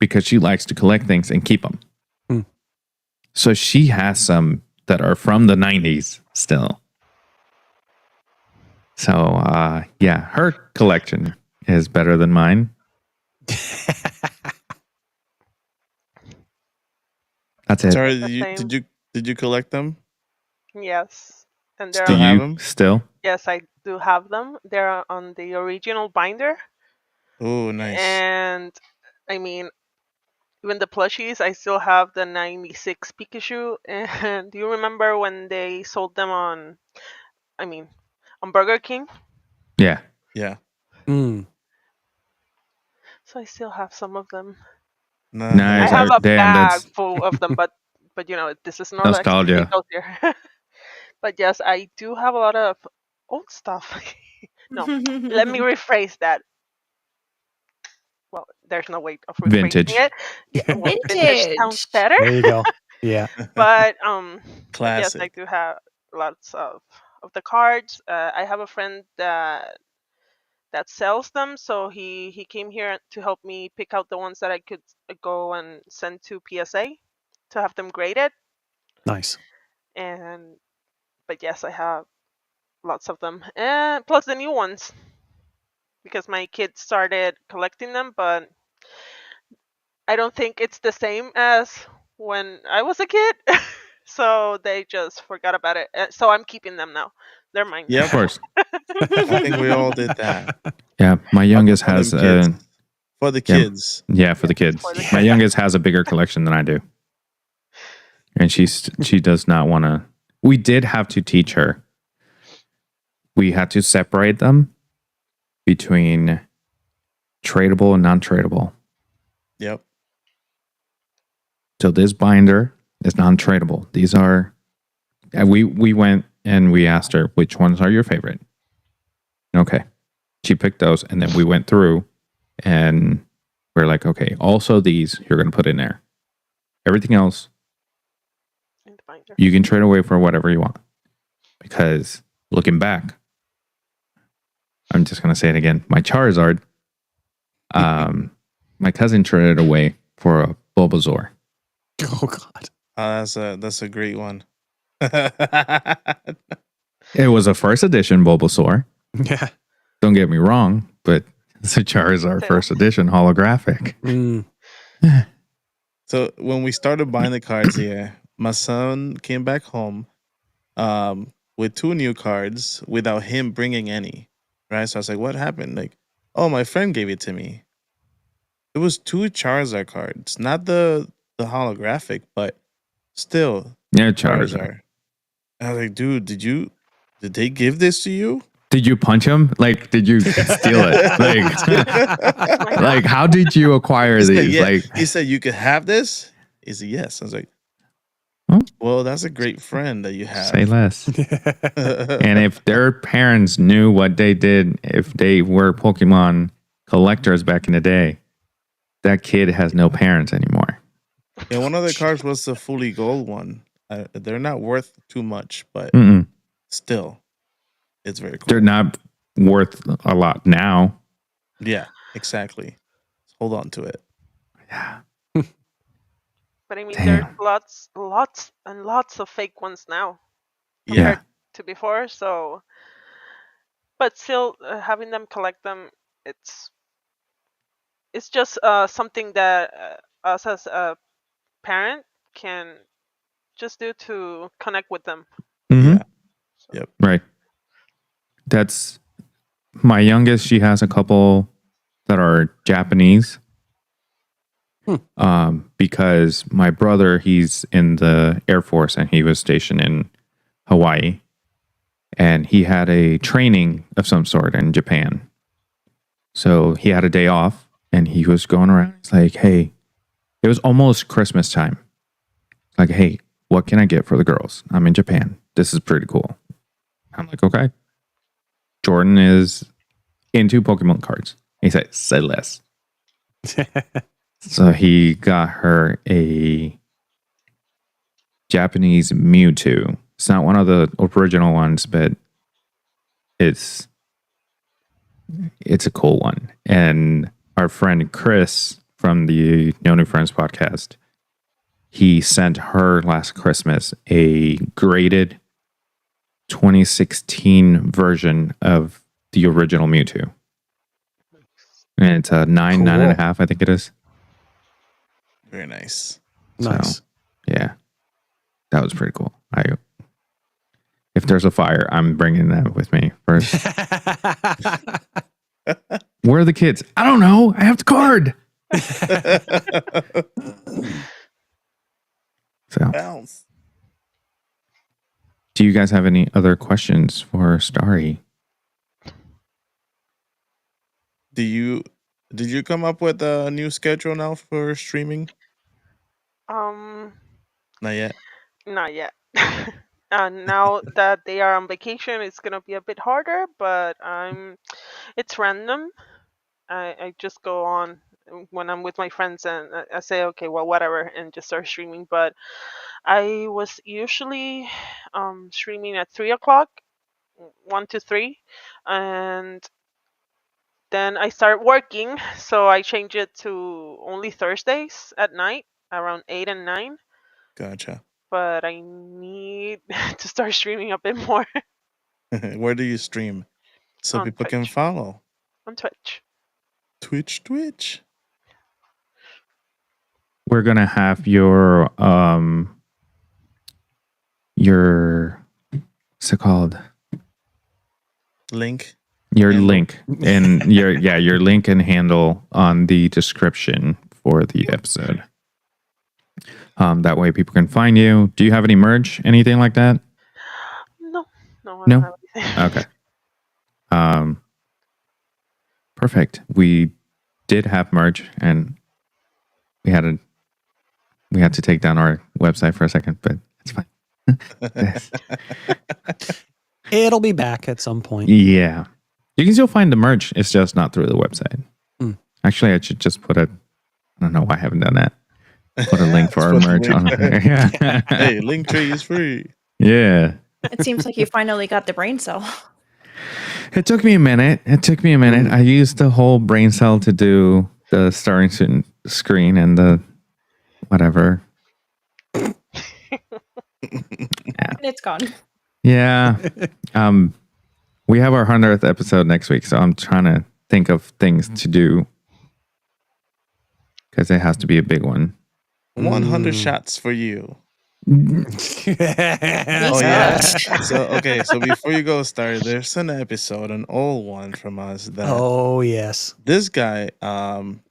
because she likes to collect things and keep them. Hmm. So she has some that are from the 90s still. So, yeah, her collection is better than mine. That's it. Sorry, The same. did you collect them? Yes. And Do they're Still have you them? still? yes, I do have them. They're on the original binder. Oh, nice. And I mean, even the plushies, I still have the 96 Pikachu. And do you remember when they sold them on Burger King? Yeah. Yeah. Mm. So I still have some of them. Nice. I have a Damn, bag that's full of them, but this is not nostalgia. here. But yes, I do have a lot of old stuff. No, let me rephrase that. Well, there's no way of rephrasing Vintage. it. Yeah, well, vintage sounds better. There you go. Yeah. But yes, Classic. I do have lots of the cards. I have a friend that sells them, so he came here to help me pick out the ones that I could go and send to PSA to have them graded. Nice. But yes, I have lots of them, and plus the new ones because my kids started collecting them, but I don't think it's the same as when I was a kid. So they just forgot about it. So I'm keeping them now. They're mine. Yep. Of course. I think we all did that. Yeah, my youngest For them has kids. For the kids. yeah, for the kids. For the My kids. youngest has a bigger collection than I do. And she does not want to. We did have to teach her. We had to separate them between tradable and non-tradable. Yep. So this binder is non-tradable. These are, we went and we asked her, which ones are your favorite? Okay. She picked those and then we went through and we're like, okay, also these you're going to put in there. Everything else, In the binder. you can trade away for whatever you want. Because looking back, I'm just going to say it again. My Charizard, my cousin traded away for a Bulbasaur. Oh God. That's a great one. It was a first edition Bulbasaur. Yeah. Don't get me wrong, but it's a Charizard first edition holographic. So when we started buying the cards here, my son came back home with 2 new cards without him bringing any. Right? So I was like, what happened? Like, oh, my friend gave it to me. It was 2 Charizard cards, not the holographic, but still Yeah, Charizard. Charizard. I was like, dude, did they give this to you? Did you punch him? Like, did you steal it? Like how did you acquire He said, these? yeah. Like, He said, you could have this? He said, yes. I was like, Huh? well, that's a great friend that you have. say less. And if their parents knew what they did, if they were Pokemon collectors back in the day, that kid has no parents anymore. Yeah, one of the cards was the fully gold one. They're not worth too much, but Mm-mm. still, it's very cool. They're not worth a lot now. Yeah, exactly. Hold on to it. Yeah. But I mean, Damn. there's lots and lots of fake ones now Yeah. compared to before. So, but still, having them collect them, it's just something that us as a parent can just do to connect with them. Mhm. Yeah. Yep. Right. That's my youngest. She has a couple that are Japanese. Because my brother, he's in the Air Force and he was stationed in Hawaii, and he had a training of some sort in Japan. So he had a day off and he was going around. He's like, hey, it was almost Christmas time. Like, hey, what can I get for the girls? I'm in Japan. This is pretty cool. I'm like, okay. Jordan is into Pokemon cards. He said, say less. So he got her a Japanese Mewtwo. It's not one of the original ones, but it's a cool one. And our friend Chris from the No New Friends podcast, he sent her last Christmas a graded 2016 version of the original Mewtwo. And it's a 9.5, I think it is. Very nice. Nice. So, yeah, that was pretty cool. If there's a fire, I'm bringing that with me first. Where are the kids? I don't know. I have the card. So, Bounce. do you guys have any other questions for Starry? Did you come up with a new schedule now for streaming? Not yet. Not yet. Now that they are on vacation, it's gonna be a bit harder, but it's random. I just go on when I'm with my friends and I say, okay, well, whatever, and just start streaming. But I was usually streaming at 3 o'clock, 1 to 3, and then I start working, so I change it to only Thursdays at night around 8 and 9. Gotcha. But I need to start streaming a bit more Where do you stream? So On people can Twitch. follow. on Twitch. Twitch. We're gonna have your what's it called? Link. Your Handle. link and your link and handle on the description for the episode. That way people can find you. Do you have any merch, anything like that? No, I No? don't have anything. Okay. Perfect. We did have merch, and we had to take down our website for a second, but it's fine. Yes. It'll be back at some point. Yeah. You can still find the merch. It's just not through the website. Actually, I should just I don't know why I haven't done that. Put a link for our merch on there. Yeah. Hey, Linktree is free. Yeah. It seems like you finally got the brain cell. It took me a minute. I used the whole brain cell to do the starting screen and the whatever. And it's gone. Yeah. We have our 100th episode next week, so I'm trying to think of things to do because it has to be a big one. 100 shots for you. Please Oh yeah. So before you go start, there's an episode, an old one from us that Oh yes. this guy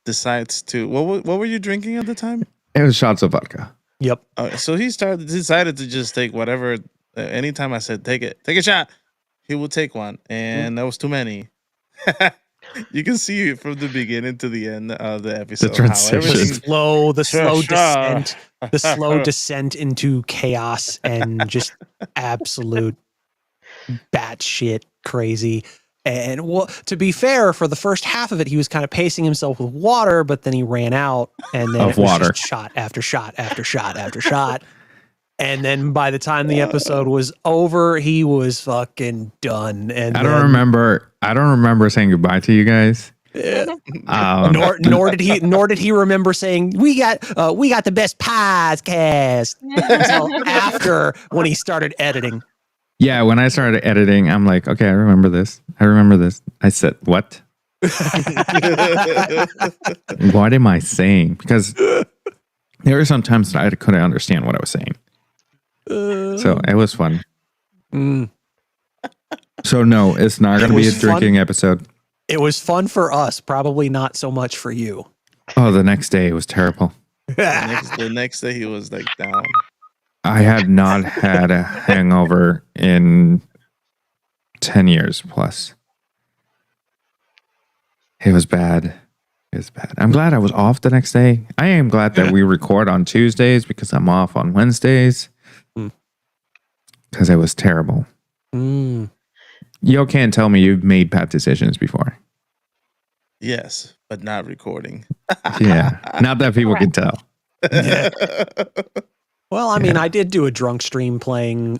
decides to what were you drinking at the time? It was shots of vodka. Yep. So he decided to just take whatever. Anytime I said take a shot, he would take one, and that was too many. You can see from the beginning to the end of the episode how transition. everything. The slow Sure. descent, the slow descent into chaos and just absolute batshit crazy. And well, to be fair, for the first half of it, he was kind of pacing himself with water, but then he ran out, and then Of it was water. just shot after shot after shot after shot. And then by the time the episode was over, he was fucking done. And I don't remember saying goodbye to you guys. Nor did he remember saying we got the best podcast until after when he started editing. Yeah, when I started editing, I'm like, okay, I remember this. I said, what? What am I saying? Because there were some times that I couldn't understand what I was saying. So it was fun. So no, it's not going to be a drinking episode. It was fun for us, probably not so much for you. Oh, the next day it was terrible. The next day he was like down. I had not had a hangover in 10 years plus. It was bad. I'm glad I was off the next day. I am glad that we record on Tuesdays because I'm off on Wednesdays. Because it was terrible. You can't tell me you've made bad decisions before. Yes, but not recording. Yeah. Not that people can tell. Well, I mean, I did do a drunk stream playing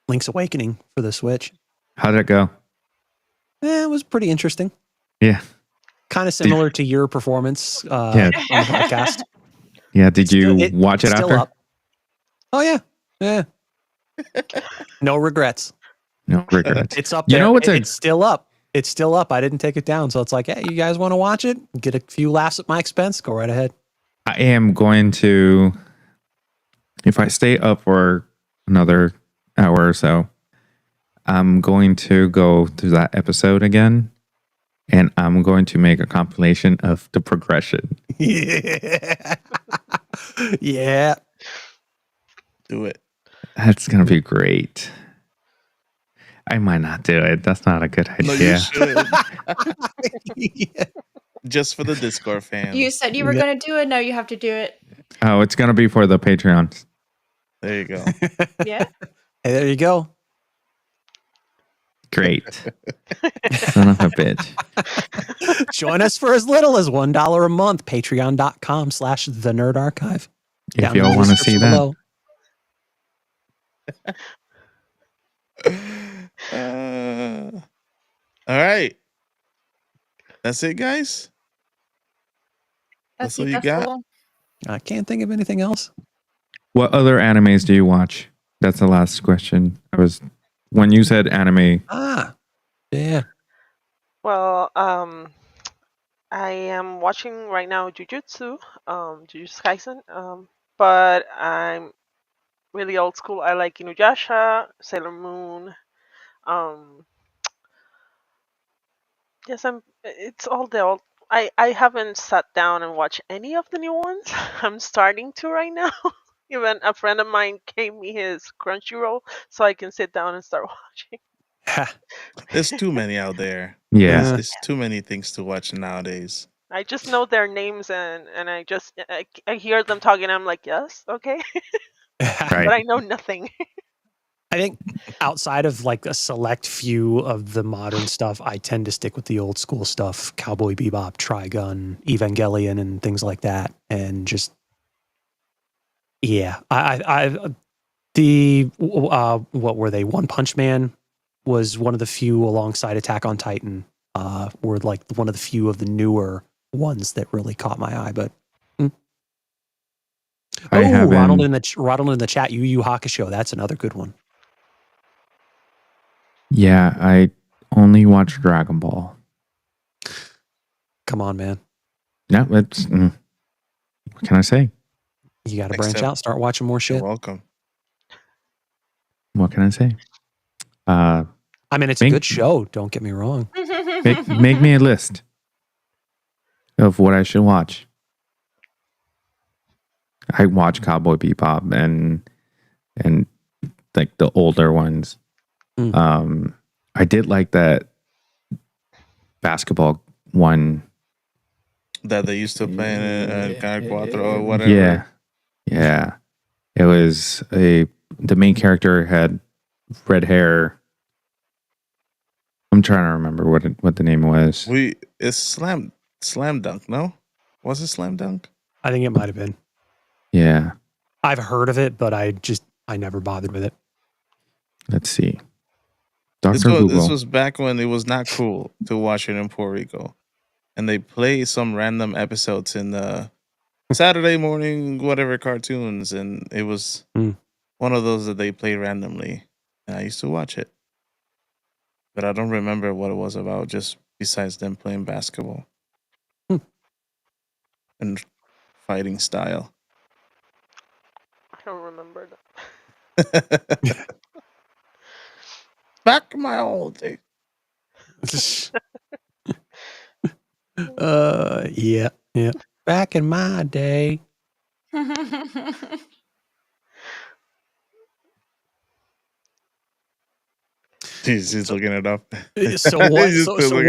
Link's Awakening for the Switch. How'd it go? It was pretty interesting. Yeah. Kind of similar to your performance on the podcast. Yeah. Did you watch it after? Up. Oh, yeah. Yeah. No regrets. No regrets. It's up You there. know It's still up. It's still up. I didn't take it down. So it's like, hey, you guys want to watch it? Get a few laughs at my expense. Go right ahead. I am going to, if I stay up for another hour or so, I'm going to go through that episode again. And I'm going to make a compilation of the progression. Yeah. Yeah. Do it. That's going to be great. I might not do it. That's not a good idea. No, you should. Yeah. Just for the Discord fans. You said you were going to do it. Now you have to do it. Oh, it's going to be for the Patreons. There you go. Yeah. Hey, there you go. Great. Son of a bitch. Join us for as little as $1 a month. Patreon.com/thenerd-archive. If y'all want to see that. All right. That's it, guys. That's all you got? Cool. I can't think of anything else. What other animes do you watch? That's the last question. When you said anime. Yeah. Well, I am watching right now Jujutsu Kaisen, but I'm really old school. I like Inuyasha, Sailor Moon. It's all the old. I haven't sat down and watched any of the new ones. I'm starting to right now. Even a friend of mine gave me his Crunchyroll so I can sit down and start watching. There's too many out there. Yeah. There's too many things to watch nowadays. I just know their names and I hear them talking and I'm like, yes, okay. But I Right. know nothing. I think outside of like a select few of the modern stuff, I tend to stick with the old school stuff, Cowboy Bebop, Trigun, Evangelion, and things like that. And just, yeah, what were they? One Punch Man was one of the few alongside Attack on Titan, were like one of the few of the newer ones that really caught my eye. But Ronald in the chat, Yu Yu Hakusho, that's another good one. Yeah, I only watch Dragon Ball. Come on, man. No, it's what can I say? You got to Next branch step. out, start watching more You're shit. welcome. What can I say? I mean, it's a Make- good show. Don't get me wrong. Make me a list of what I should watch. I watch Cowboy Bebop and like the older ones. I did like that basketball one. That they used to play in Canal Cuatro or whatever. Yeah. It was the main character had red hair. I'm trying to remember what the name was. It's Slam Dunk, no? Was it Slam Dunk? I think it might have been. Yeah. I've heard of it, but I never bothered with it. Let's see. Dr. Google. This was back when it was not cool to watch it in Puerto Rico. And they play some random episodes in the Saturday morning, whatever cartoons. And it was one of those that they play randomly. And I used to watch it. But I don't remember what it was about, just besides them playing basketball. And fighting style. I don't remember that. Back in my old day. Yeah. Back in my day. He's looking it up. So what? So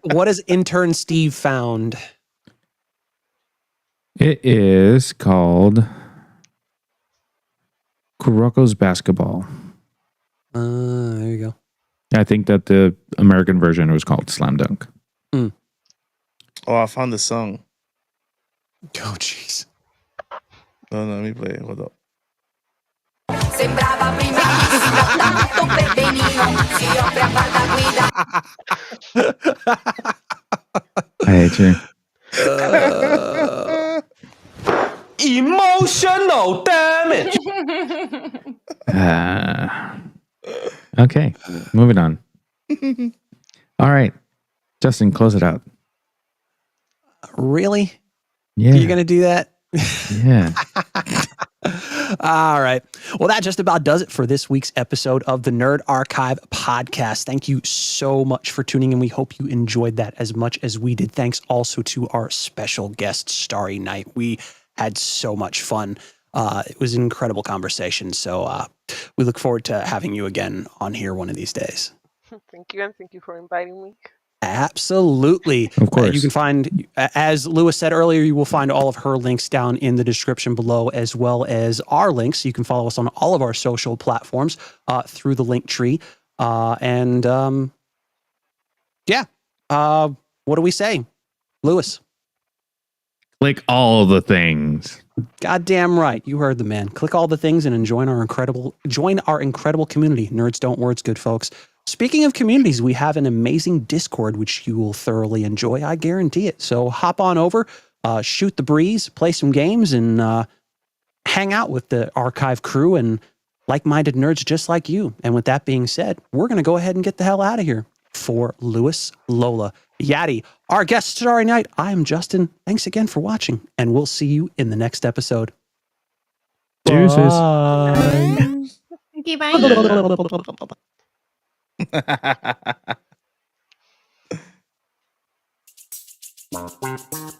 what has intern Steve found? It is called Kuroko's Basketball. There you go. I think that the American version was called Slam Dunk. Oh, I found the song. Oh, jeez. No, let me play it. Hold up. Sembrava primissima, tanto benino, si offre a far da guida. I hate you. Emotional damage. Okay, moving on. All right, Justin, close it out. Really? Yeah. You're gonna do that? Yeah. All right. Well, that just about does it for this week's episode of the Nerd Archive podcast. Thank you so much for tuning in. We hope you enjoyed that as much as we did. Thanks also to our special guest, StarrEEknight. We had so much fun. It was an incredible conversation. So we look forward to having you again on here one of these days. Thank you, and thank you for inviting me. Absolutely. Of course. You can find, as Lewis said earlier, you will find all of her links down in the description below, as well as our links. You can follow us on all of our social platforms through the link tree. What do we say? Lewis. Click all the things. Goddamn right. You heard the man. Click all the things and join our incredible community. Nerds don't words, good folks. Speaking of communities, we have an amazing Discord, which you will thoroughly enjoy. I guarantee it. So hop on over, shoot the breeze, play some games, and hang out with the archive crew and like-minded nerds just like you. And with that being said, we're going to go ahead and get the hell out of here. For Lewis, Lola, Yadi, our guest StarrEEknight, I'm Justin. Thanks again for watching, and we'll see you in the next episode. Deuces. Okay, bye. Yeah.